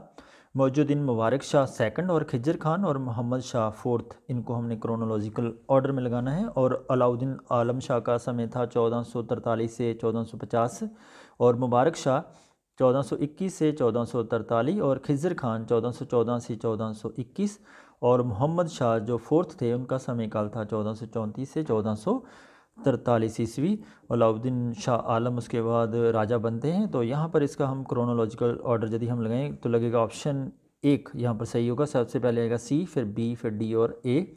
मौजूद्दीन मुबारक शाह सेकंड, और खिजर खान और मोहम्मद शाह फोर्थ, इनको हमने क्रोनोलॉजिकल ऑर्डर में लगाना है। और अलाउद्दीन आलम शाह का समय था 1443 से 1450, और मुबारक शाह 1421 से 1443, और खिजर खान 1414 से 1421, और मोहम्मद शाह जो फोर्थ थे उनका समय काल था 1434 से 1443 ईस्वी। अलाउद्दीन शाह आलम उसके बाद राजा बनते हैं। तो यहाँ पर इसका हम क्रोनोलॉजिकल ऑर्डर यदि हम लगाएं तो लगेगा ऑप्शन 1 यहाँ पर सही होगा। सबसे पहले आएगा सी, फिर बी, फिर डी और ए।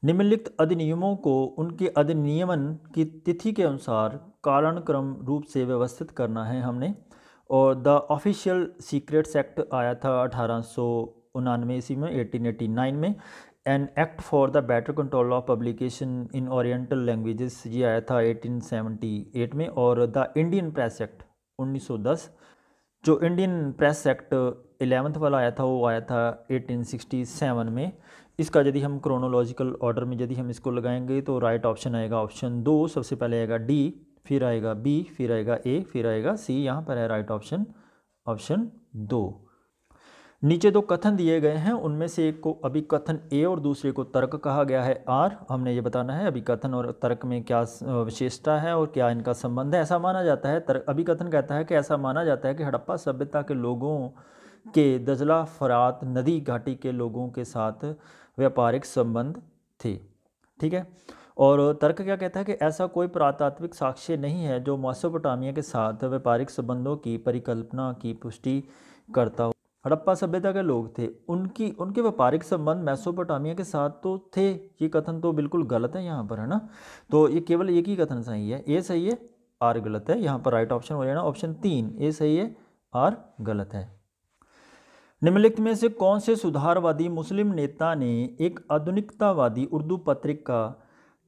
निम्नलिखित अधिनियमों को उनके अधिनियमन की तिथि के अनुसार कालानुक्रम रूप से व्यवस्थित करना है हमने। और द ऑफिशियल सीक्रेट्स एक्ट आया था 1899 ईस्वी में, 1889 में। An act for the better control of publication in oriental languages, ये आया था 1878 में। और द इंडियन प्रेस एक्ट 1910, जो इंडियन प्रेस एक्ट 11th वाला आया था वो आया था 1867 में। इसका यदि हम क्रोनोलॉजिकल ऑर्डर में यदि हम इसको लगाएंगे तो राइट ऑप्शन आएगा ऑप्शन 2, सबसे पहले आएगा डी, फिर आएगा बी, फिर आएगा ए, फिर आएगा सी। यहाँ पर है राइट ऑप्शन ऑप्शन 2। नीचे दो कथन दिए गए हैं, उनमें से एक को अभिकथन ए और दूसरे को तर्क कहा गया है आर। हमने ये बताना है अभिकथन और तर्क में क्या विशेषता है और क्या इनका संबंध है। ऐसा माना जाता है, अभिकथन कहता है कि ऐसा माना जाता है कि हड़प्पा सभ्यता के लोगों के दजला फरात नदी घाटी के लोगों के साथ व्यापारिक संबंध थे। ठीक है। और तर्क क्या कहता है कि ऐसा कोई पुरातात्विक साक्ष्य नहीं है जो मेसोपोटामिया के साथ व्यापारिक संबंधों की परिकल्पना की पुष्टि करता हो। हड़प्पा सभ्यता के लोग थे, उनके व्यापारिक संबंध मेसोपोटामिया के साथ तो थे, ये कथन तो बिल्कुल गलत है यहाँ पर, है ना। तो ये केवल एक ही कथन सही है, ए सही है आर गलत है। यहाँ पर राइट ऑप्शन हो जाना ऑप्शन 3, ए सही है आर गलत है। निम्नलिखित में से कौन से सुधारवादी मुस्लिम नेता ने एक आधुनिकतावादी उर्दू पत्रिका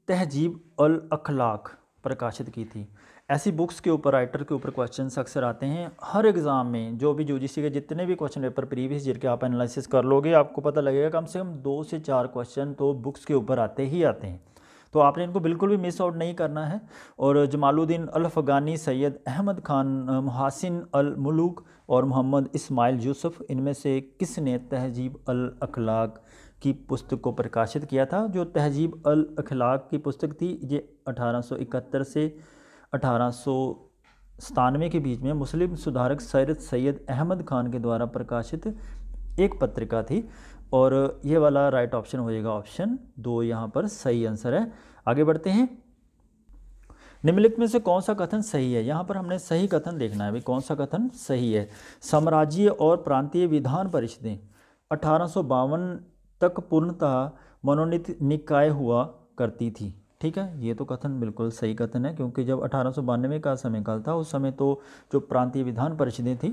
तहजीब अल अखलाक प्रकाशित की थी? ऐसी बुक्स के ऊपर, राइटर के ऊपर क्वेश्चन अक्सर आते हैं हर एग्ज़ाम में। जो भी यूजीसी के जितने भी क्वेश्चन पेपर प्रीवियस ईयर के आप एनालिसिस कर लोगे, आपको पता लगेगा कम से कम 2 से 4 क्वेश्चन तो बुक्स के ऊपर आते ही आते हैं। तो आपने इनको बिल्कुल भी मिस आउट नहीं करना है। और जमालुद्दीन अल अफ़गानी, सैयद अहमद खान, मुहसिन अल मुलूक और मोहम्मद इस्माइल यूसुफ, इनमें से किसने तहजीब अल अखलाक की पुस्तक को प्रकाशित किया था? जो तहजीब अल अखलाक की पुस्तक थी, ये 1871 से 1897 के बीच में मुस्लिम सुधारक सैयद अहमद खान के द्वारा प्रकाशित एक पत्रिका थी। और ये वाला राइट ऑप्शन हो जाएगा ऑप्शन 2, यहाँ पर सही आंसर है। आगे बढ़ते हैं। निम्नलिखित में से कौन सा कथन सही है? यहाँ पर हमने सही कथन देखना है भाई, कौन सा कथन सही है। साम्राज्य और प्रांतीय विधान परिषदें 1852 तक पूर्णतः मनोनीत निकाय हुआ करती थी। ठीक है, ये तो कथन बिल्कुल सही कथन है, क्योंकि जब 1892 का समय काल था उस समय तो जो प्रांतीय विधान परिषदें थी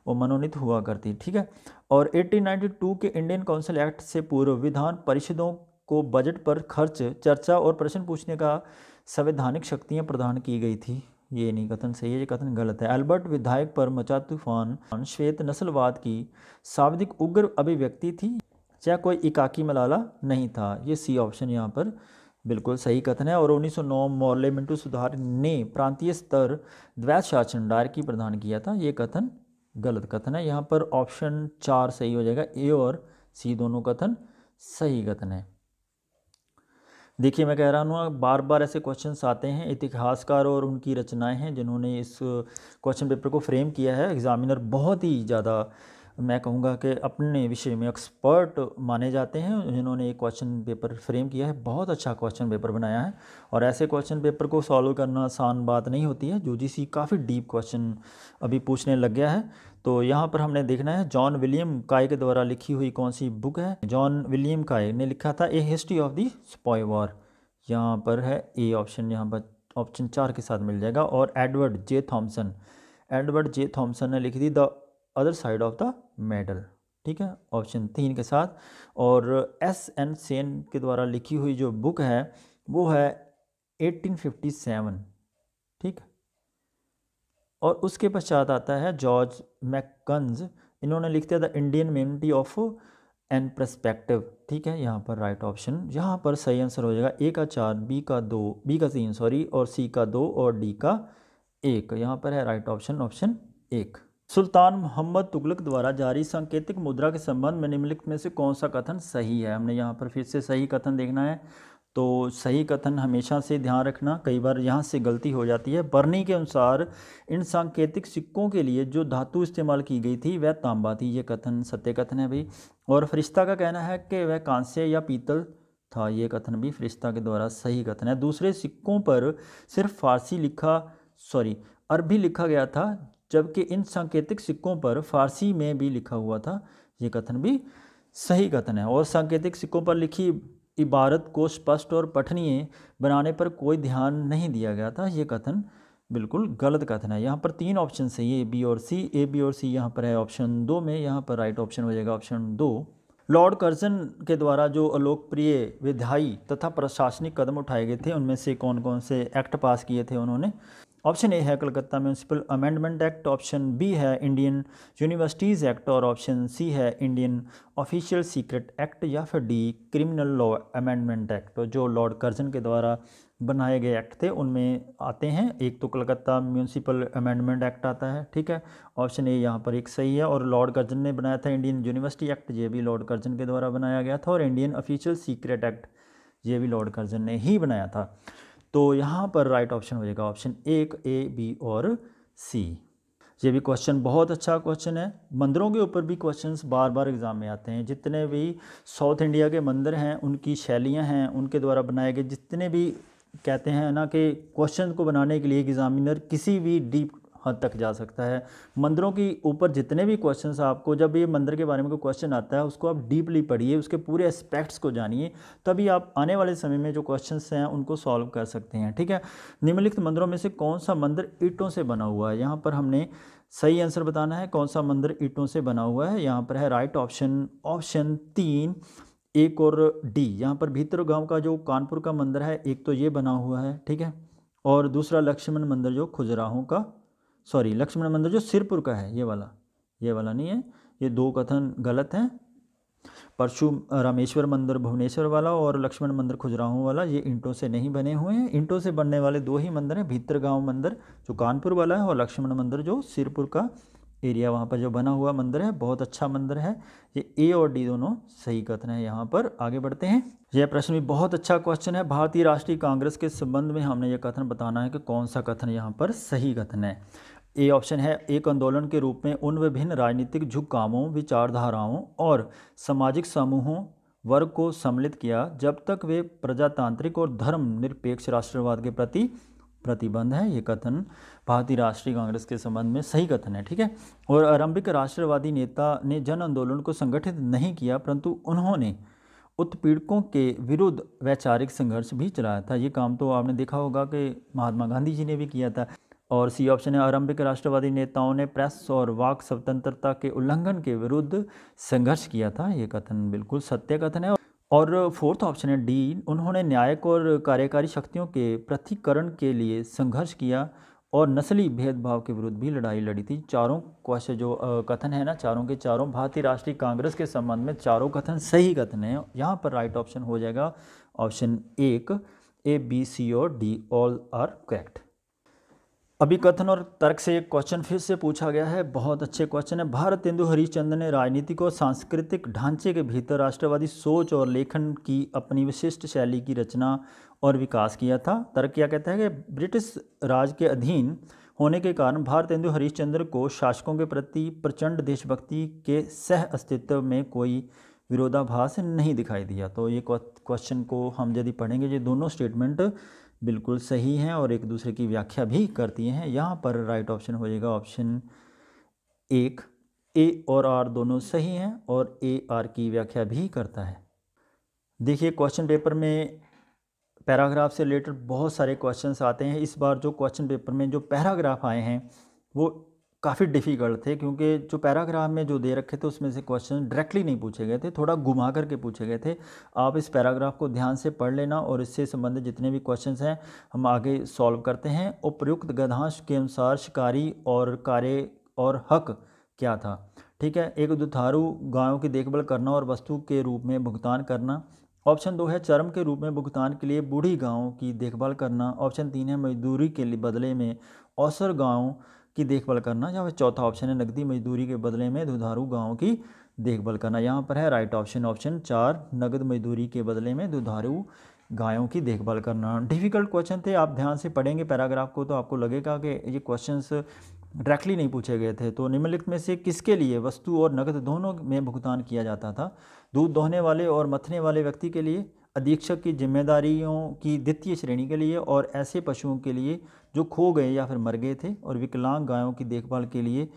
वो मनोनीत हुआ करती। ठीक है। और 1892 के इंडियन काउंसिल एक्ट से पूर्व विधान परिषदों को बजट पर खर्च, चर्चा और प्रश्न पूछने का संवैधानिक शक्तियाँ प्रदान की गई थी। ये नहीं कथन सही है, ये कथन गलत है। अल्बर्ट विधायक पर मचा तूफान श्वेत नस्लवाद की शाब्दिक उग्र अभिव्यक्ति थी, चाहे कोई इकाकी मलाला नहीं था। ये सी ऑप्शन यहाँ पर बिल्कुल सही कथन है। और 1909 मॉर्ले मिंटो सुधार ने प्रांतीय स्तर द्वैत शासन डायरेक्टली प्रदान किया था। ये कथन गलत कथन है। यहाँ पर ऑप्शन 4 सही हो जाएगा, ए और सी दोनों कथन सही कथन है। देखिए मैं कह रहा हूँ बार बार ऐसे क्वेश्चंस आते हैं, इतिहासकार और उनकी रचनाएं हैं जिन्होंने इस क्वेश्चन पेपर को फ्रेम किया है। एग्जामिनर बहुत ही ज़्यादा, मैं कहूँगा कि अपने विषय में एक्सपर्ट माने जाते हैं जिन्होंने एक क्वेश्चन पेपर फ्रेम किया है। बहुत अच्छा क्वेश्चन पेपर बनाया है और ऐसे क्वेश्चन पेपर को सॉल्व करना आसान बात नहीं होती है। यूजीसी काफ़ी डीप क्वेश्चन अभी पूछने लग गया है। तो यहाँ पर हमने देखना है जॉन विलियम काय के द्वारा लिखी हुई कौन सी बुक है। जॉन विलियम काय ने लिखा था a history of the sepoy war, यहाँ पर है ए ऑप्शन, यहाँ पर ऑप्शन 4 के साथ मिल जाएगा। और एडवर्ड जे थॉमसन ने लिखी थी the other side of the medal. ठीक है, ऑप्शन 3 के साथ। और एस.एन. सेन के द्वारा लिखी हुई जो बुक है वो है 1857। ठीक, और उसके पश्चात आता है जॉर्ज मैककन्ज, इन्होंने लिख दिया the Indian mutiny of an perspective. ठीक है, यहाँ पर राइट ऑप्शन, यहाँ पर सही आंसर हो जाएगा ए का 4, बी का 3 सॉरी, और सी का 2 और डी का 1। यहाँ पर है राइट ऑप्शन ऑप्शन 1। सुल्तान मोहम्मद तुगलक द्वारा जारी सांकेतिक मुद्रा के संबंध में निम्नलिखित में से कौन सा कथन सही है? हमने यहाँ पर फिर से सही कथन देखना है। तो सही कथन हमेशा से ध्यान रखना, कई बार यहाँ से गलती हो जाती है। बर्नी के अनुसार इन सांकेतिक सिक्कों के लिए जो धातु इस्तेमाल की गई थी वह तांबा थी। ये कथन सत्य कथन है भाई। और फरिश्ता का कहना है कि वह कांस्य या पीतल था। ये कथन भी फरिश्ता के द्वारा सही कथन है। दूसरे सिक्कों पर सिर्फ अरबी लिखा गया था, जबकि इन सांकेतिक सिक्कों पर फारसी में भी लिखा हुआ था। ये कथन भी सही कथन है। और सांकेतिक सिक्कों पर लिखी इबारत को स्पष्ट और पठनीय बनाने पर कोई ध्यान नहीं दिया गया था। ये कथन बिल्कुल गलत कथन है। यहाँ पर 3 ऑप्शन सही है, ए बी और सी। यहाँ पर है ऑप्शन 2 में, यहाँ पर राइट ऑप्शन हो जाएगा ऑप्शन 2। लॉर्ड कर्जन के द्वारा जो लोकप्रिय विधायी तथा प्रशासनिक कदम उठाए गए थे उनमें से कौन कौन से एक्ट पास किए थे उन्होंने? ऑप्शन ए है Calcutta municipal amendment act, option B है इंडियन यूनिवर्सिटीज़ एक्ट और ऑप्शन सी है इंडियन ऑफिशियल सीक्रेट एक्ट या फिर D criminal law amendment act. तो जो लॉर्ड कर्जन के द्वारा बनाए गए एक्ट थे उनमें आते हैं, एक तो कलकत्ता म्यूनिसिपल अमेंडमेंट एक्ट आता है, ठीक है, ऑप्शन ए यहाँ पर एक सही है। और लॉर्ड कर्जन ने बनाया था इंडियन यूनिवर्सिटी एक्ट, ये भी लॉर्ड कर्जन के द्वारा बनाया गया था। और इंडियन ऑफिशियल सीक्रेट एक्ट ये भी लॉर्ड कर्जन ने ही बनाया था। तो यहाँ पर राइट ऑप्शन हो जाएगा ऑप्शन एक, ए, बी और सी। ये भी क्वेश्चन बहुत अच्छा क्वेश्चन है। मंदिरों के ऊपर भी क्वेश्चंस बार बार एग्जाम में आते हैं। जितने भी साउथ इंडिया के मंदिर हैं उनकी शैलियाँ हैं, उनके द्वारा बनाए गए जितने भी कहते हैं ना कि क्वेश्चन को बनाने के लिए एग्जामिनर किसी भी डीप हद तक जा सकता है। मंदिरों के ऊपर जितने भी क्वेश्चंस आपको, जब ये मंदिर के बारे में कोई क्वेश्चन आता है उसको आप डीपली पढ़िए, उसके पूरे एस्पेक्ट्स को जानिए, तभी आप आने वाले समय में जो क्वेश्चंस हैं उनको सॉल्व कर सकते हैं, ठीक है। निम्नलिखित मंदिरों में से कौन सा मंदिर ईंटों से बना हुआ है? यहाँ पर हमने सही आंसर बताना है कौन सा मंदिर ईंटों से बना हुआ है। यहाँ पर है राइट ऑप्शन, ऑप्शन 3, एक और डी। यहाँ पर भीतर गांव का जो कानपुर का मंदिर है एक तो ये बना हुआ है, ठीक है, और दूसरा लक्ष्मण मंदिर जो खजुराहो का, सॉरी लक्ष्मण मंदिर जो सिरपुर का है, ये वाला नहीं है, ये दो कथन गलत हैं। परशु रामेश्वर मंदिर भुवनेश्वर वाला और लक्ष्मण मंदिर खजुराहो वाला ये ईंटों से नहीं बने हुए हैं। ईंटों से बनने वाले दो ही मंदिर हैं, भीतरगांव मंदिर जो कानपुर वाला है और लक्ष्मण मंदिर जो सिरपुर का एरिया वहाँ पर जो बना हुआ मंदिर है, बहुत अच्छा मंदिर है। ये ए और डी दोनों सही कथन है। यहाँ पर आगे बढ़ते हैं। यह प्रश्न भी बहुत अच्छा क्वेश्चन है। भारतीय राष्ट्रीय कांग्रेस के संबंध में हमने ये कथन बताना है कि कौन सा कथन यहाँ पर सही कथन है। ए ऑप्शन है, एक आंदोलन के रूप में उन विभिन्न राजनीतिक झुकावों, विचारधाराओं और सामाजिक समूहों वर्ग को सम्मिलित किया जब तक वे प्रजातांत्रिक और धर्मनिरपेक्ष राष्ट्रवाद के प्रति प्रतिबंध है। ये कथन भारतीय राष्ट्रीय कांग्रेस के संबंध में सही कथन है, ठीक है। और आरंभिक राष्ट्रवादी नेता ने जन आंदोलन को संगठित नहीं किया, परंतु उन्होंने उत्पीड़कों के विरुद्ध वैचारिक संघर्ष भी चलाया था। ये काम तो आपने देखा होगा कि महात्मा गांधी जी ने भी किया था। और सी ऑप्शन है, आरंभिक राष्ट्रवादी नेताओं ने प्रेस और वाक स्वतंत्रता के उल्लंघन के विरुद्ध संघर्ष किया था। ये कथन बिल्कुल सत्य कथन है। और फोर्थ ऑप्शन है डी, उन्होंने न्यायिक और कार्यकारी शक्तियों के पृथक्करण के लिए संघर्ष किया और नस्ली भेदभाव के विरुद्ध भी लड़ाई लड़ी थी। चारों क्वेश्चन जो कथन है ना, चारों के चारों भारतीय राष्ट्रीय कांग्रेस के संबंध में चारों कथन सही कथन है। यहाँ पर राइट ऑप्शन हो जाएगा ऑप्शन एक, ए, बी, सी और डी ऑल आर करेक्ट। अभी कथन और तर्क से एक क्वेश्चन फिर से पूछा गया है, बहुत अच्छे क्वेश्चन है। भारतेंदु हरिश्चंद्र ने राजनीतिक और सांस्कृतिक ढांचे के भीतर राष्ट्रवादी सोच और लेखन की अपनी विशिष्ट शैली की रचना और विकास किया था। तर्क क्या कहता है कि ब्रिटिश राज के अधीन होने के कारण भारतेंदु हरिश्चंद्र को शासकों के प्रति प्रचंड देशभक्ति के सह अस्तित्व में कोई विरोधाभास नहीं दिखाई दिया। तो ये क्वेश्चन को हम यदि पढ़ेंगे, ये दोनों स्टेटमेंट बिल्कुल सही हैं और एक दूसरे की व्याख्या भी करती हैं। यहाँ पर राइट ऑप्शन हो जाएगा ऑप्शन एक, ए और आर दोनों सही हैं और ए आर की व्याख्या भी करता है। देखिए क्वेश्चन पेपर में पैराग्राफ से रिलेटेड बहुत सारे क्वेश्चंस आते हैं। इस बार जो क्वेश्चन पेपर में जो पैराग्राफ आए हैं वो काफ़ी डिफ़िकल्ट थे, क्योंकि जो पैराग्राफ में जो दे रखे थे उसमें से क्वेश्चन डायरेक्टली नहीं पूछे गए थे, थोड़ा घुमा करके पूछे गए थे। आप इस पैराग्राफ को ध्यान से पढ़ लेना और इससे संबंधित जितने भी क्वेश्चंस हैं हम आगे सॉल्व करते हैं। उपयुक्त गद्यांश के अनुसार शिकारी और कार्य और हक क्या था? ठीक है, एक दुधारू गायों की देखभाल करना और वस्तु के रूप में भुगतान करना। ऑप्शन 2 है चर्म के रूप में भुगतान के लिए बूढ़ी गायों की देखभाल करना। ऑप्शन 3 है मजदूरी के बदले में औसर गायों की देखभाल करना। या फिर चौथा ऑप्शन है नकदी मजदूरी के बदले में दुधारू गायों की देखभाल करना। यहाँ पर है राइट ऑप्शन, ऑप्शन 4, नगद मजदूरी के बदले में दुधारू गायों की देखभाल करना। डिफ़िकल्ट क्वेश्चन थे, आप ध्यान से पढ़ेंगे पैराग्राफ को तो आपको लगेगा कि ये क्वेश्चंस डायरेक्टली नहीं पूछे गए थे। तो निम्नलिखित में से किसके लिए वस्तु और नकद दोनों में भुगतान किया जाता था? दूध दोहने वाले और मथने वाले व्यक्ति के लिए, अधीक्षक की जिम्मेदारियों की द्वितीय श्रेणी के लिए और ऐसे पशुओं के लिए जो खो गए या फिर मर गए थे, और विकलांग गायों की देखभाल के लिए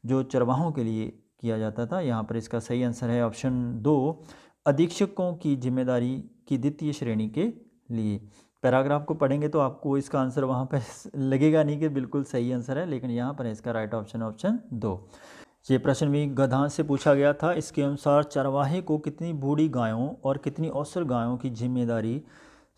जो चरवाहों के लिए किया जाता था। यहाँ पर इसका सही आंसर है ऑप्शन 2, अधीक्षकों की जिम्मेदारी की द्वितीय श्रेणी के लिए। पैराग्राफ को पढ़ेंगे तो आपको इसका आंसर वहाँ पर लगेगा नहीं कि बिल्कुल सही आंसर है, लेकिन यहाँ पर इसका राइट ऑप्शन ऑप्शन 2। ये प्रश्न भी गधान से पूछा गया था। इसके अनुसार चरवाहे को कितनी बूढ़ी गायों और कितनी औसर गायों की जिम्मेदारी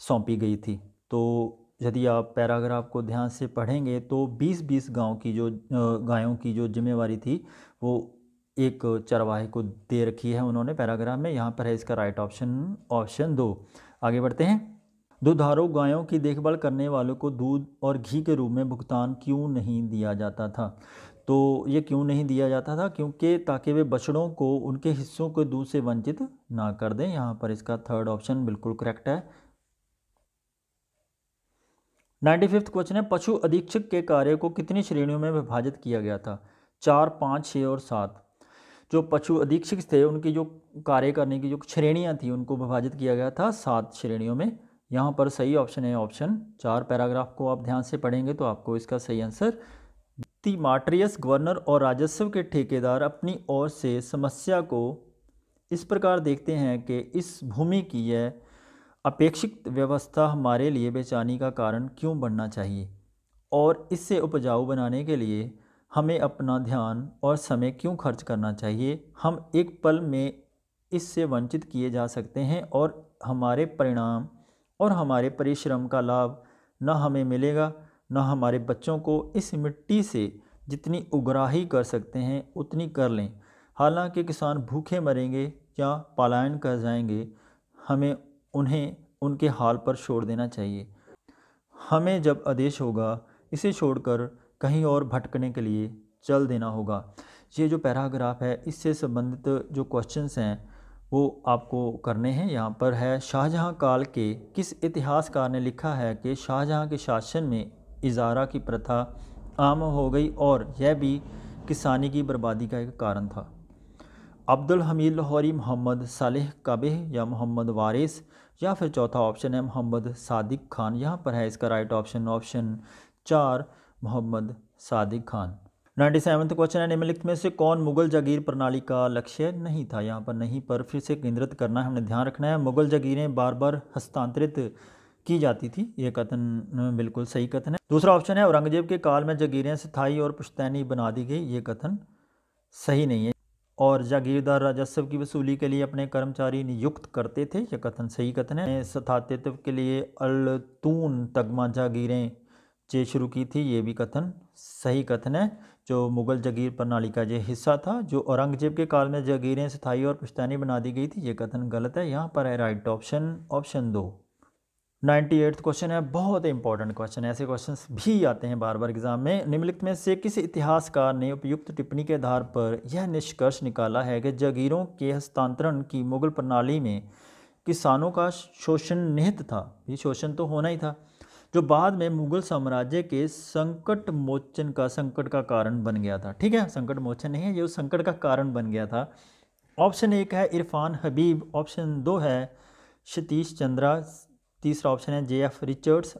सौंपी गई थी। तो यदि आप पैराग्राफ को ध्यान से पढ़ेंगे तो 20-20 गायों की जो जिम्मेवारी थी वो एक चरवाहे को दे रखी है उन्होंने पैराग्राफ में। यहाँ पर है इसका राइट ऑप्शन, ऑप्शन 2। आगे बढ़ते हैं। दुधारू गायों की देखभाल करने वालों को दूध और घी के रूप में भुगतान क्यों नहीं दिया जाता था। तो ये क्यों नहीं दिया जाता था, क्योंकि ताकि वे बछड़ों को उनके हिस्सों को दूध से वंचित ना कर दें। यहाँ पर इसका थर्ड ऑप्शन बिल्कुल करेक्ट है। 95वां क्वेश्चन है, पशु अधीक्षक के कार्य को कितनी श्रेणियों में विभाजित किया गया था। 4, 5, 6 और 7। जो पशु अधीक्षक थे उनकी जो कार्य करने की जो श्रेणियां थी उनको विभाजित किया गया था 7 श्रेणियों में। यहाँ पर सही ऑप्शन है ऑप्शन 4। पैराग्राफ को आप ध्यान से पढ़ेंगे तो आपको इसका सही आंसर। तिमाट्रियस गवर्नर और राजस्व के ठेकेदार अपनी ओर से समस्या को इस प्रकार देखते हैं कि इस भूमि की यह अपेक्षित व्यवस्था हमारे लिए बेचैनी का कारण क्यों बनना चाहिए और इससे उपजाऊ बनाने के लिए हमें अपना ध्यान और समय क्यों खर्च करना चाहिए। हम एक पल में इससे वंचित किए जा सकते हैं और हमारे परिणाम और हमारे परिश्रम का लाभ न हमें मिलेगा न हमारे बच्चों को। इस मिट्टी से जितनी उगराही कर सकते हैं उतनी कर लें। हालांकि किसान भूखे मरेंगे या पलायन कर जाएंगे, हमें उन्हें उनके हाल पर छोड़ देना चाहिए। हमें जब आदेश होगा इसे छोड़कर कहीं और भटकने के लिए चल देना होगा। ये जो पैराग्राफ है इससे संबंधित जो क्वेश्चंस हैं वो आपको करने हैं। यहाँ पर है, शाहजहां काल के किस इतिहासकार ने लिखा है कि शाहजहां के शासन में इजारा की प्रथा आम हो गई और यह भी किसानी की बर्बादी का एक कारण था। अब्दुल हमीद लाहौरी, मोहम्मद सालेह काबेह या मोहम्मद वारिस, या फिर चौथा ऑप्शन है मोहम्मद सादिक खान। यहाँ पर है इसका right option, option 4 Mohammad Sadiq Khan. 97वां क्वेश्चन है, निम्नलिखित में से कौन मुगल जागीर प्रणाली का लक्ष्य नहीं था। यहाँ पर नहीं पर फिर से केंद्रित करना है, हमने ध्यान रखना है। मुगल जागीरें बार बार हस्तांतरित की जाती थी, ये कथन बिल्कुल सही कथन है। दूसरा ऑप्शन है, औरंगजेब के काल में जागीरें स्थायी और पुश्तैनी बना दी गई, ये कथन सही नहीं है। और जागीरदार राजस्व की वसूली के लिए अपने कर्मचारी नियुक्त करते थे, यह कथन सही कथन है। स्थातित्व के लिए अल्तून तगमा जागीरें शुरू की थी, ये भी कथन सही कथन है। जो मुगल जागीर प्रणाली का ये हिस्सा था, जो औरंगजेब के काल में जागीरें स्थायी और पुश्तैनी बना दी गई थी, ये कथन गलत है। यहाँ पर है राइट ऑप्शन, ऑप्शन 2। 98वां क्वेश्चन है, बहुत इंपॉर्टेंट क्वेश्चन है, ऐसे क्वेश्चंस भी आते हैं बार बार एग्जाम में। निम्नलिखित में से किस इतिहासकार ने उपयुक्त टिप्पणी के आधार पर यह निष्कर्ष निकाला है कि जागीरों के हस्तांतरण की मुगल प्रणाली में किसानों का शोषण निहित था। ये शोषण तो होना ही था, जो बाद में मुगल साम्राज्य के संकट का कारण बन गया था। ठीक है, संकट मोचन नहीं है, ये उस संकट का कारण बन गया था। ऑप्शन 1 है इरफान हबीब, ऑप्शन 2 है सतीश चंद्रा, तीसरा ऑप्शन है JF रिचर्ड्स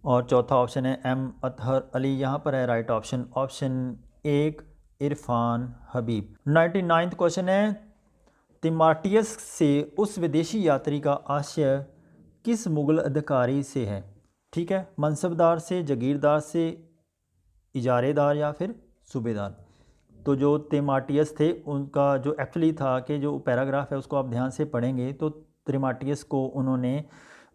और चौथा ऑप्शन है M अतहर अली। यहाँ पर है right option, option 1 Irfan Habib. 99वां question है, तिमाटियस से उस विदेशी यात्री का आशय किस मुगल अधिकारी से है। ठीक है, मनसबदार से, जागीरदार से, इजारेदार या फिर सूबेदार। तो जो तिमाटियस थे उनका जो एक्चुअली था कि जो पैराग्राफ है उसको आप ध्यान से पढ़ेंगे तो तिमाटियस को उन्होंने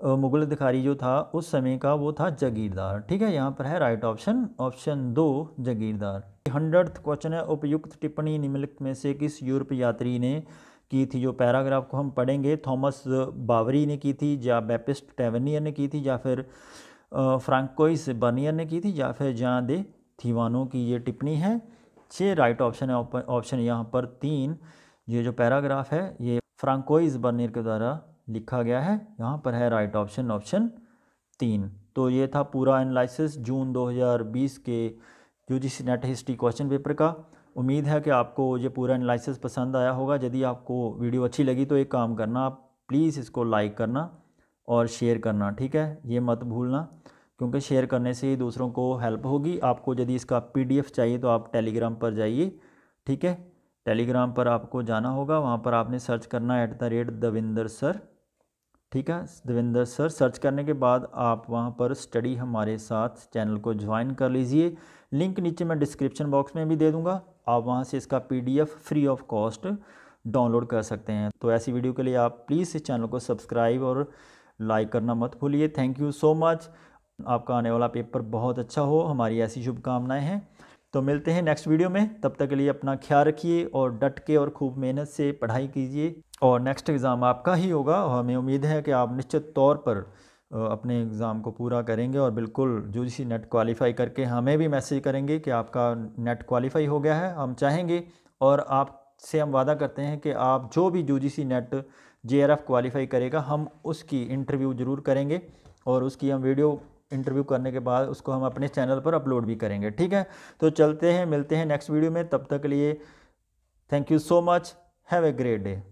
मुगल अधिकारी जो था उस समय का वो था जागीरदार। ठीक है, यहाँ पर है राइट ऑप्शन, ऑप्शन 2 जागीरदार। 100वां क्वेश्चन है, उपयुक्त टिप्पणी निम्नलिखित में से किस यूरोपीय यात्री ने की थी। जो पैराग्राफ को हम पढ़ेंगे, थॉमस बावरी ने की थी, या बैपिस्ट टैवर्नियर ने की थी, या फिर फ्रांकोइस बर्नियर ने की थी, या फिर जान दे थीवानो की ये टिप्पणी है। ये राइट ऑप्शन है, ऑप्शन यहाँ पर 3। ये जो पैराग्राफ है ये फ्रांकोइस बर्नियर के द्वारा लिखा गया है। यहाँ पर है राइट ऑप्शन, ऑप्शन 3। तो ये था पूरा एनालिसिस जून 2020 के UGC net history question paper का। उम्मीद है कि आपको ये पूरा एनालिसिस पसंद आया होगा। यदि आपको वीडियो अच्छी लगी तो एक काम करना, आप प्लीज़ इसको लाइक करना और शेयर करना। ठीक है, ये मत भूलना, क्योंकि शेयर करने से ही दूसरों को हेल्प होगी। आपको यदि इसका PDF चाहिए तो आप टेलीग्राम पर जाइए। ठीक है, टेलीग्राम पर आपको जाना होगा, वहाँ पर आपने सर्च करना @दविंदर सर। ठीक है, देवेंद्र सर सर्च करने के बाद आप वहाँ पर स्टडी हमारे साथ चैनल को ज्वाइन कर लीजिए। लिंक नीचे मैं डिस्क्रिप्शन बॉक्स में भी दे दूँगा, आप वहाँ से इसका PDF free of cost download कर सकते हैं। तो ऐसी वीडियो के लिए आप प्लीज़ इस चैनल को सब्सक्राइब और लाइक करना मत भूलिए। Thank you so much. आपका आने वाला पेपर बहुत अच्छा हो, हमारी ऐसी शुभकामनाएं हैं। तो मिलते हैं नेक्स्ट वीडियो में, तब तक के लिए अपना ख्याल रखिए और डट के और खूब मेहनत से पढ़ाई कीजिए और नेक्स्ट एग्ज़ाम आपका ही होगा और हमें उम्मीद है कि आप निश्चित तौर पर अपने एग्ज़ाम को पूरा करेंगे और बिल्कुल यूजीसी नेट क्वालिफाई करके हमें भी मैसेज करेंगे कि आपका नेट क्वालिफाई हो गया है। हम चाहेंगे और आपसे हम वादा करते हैं कि आप जो भी यूजीसी नेट JRF क्वालिफाई करेगा, हम उसकी इंटरव्यू ज़रूर करेंगे और उसकी हम वीडियो इंटरव्यू करने के बाद उसको हम अपने चैनल पर अपलोड भी करेंगे। ठीक है, तो चलते हैं, मिलते हैं नेक्स्ट वीडियो में, तब तक के लिए thank you so much, have a great day.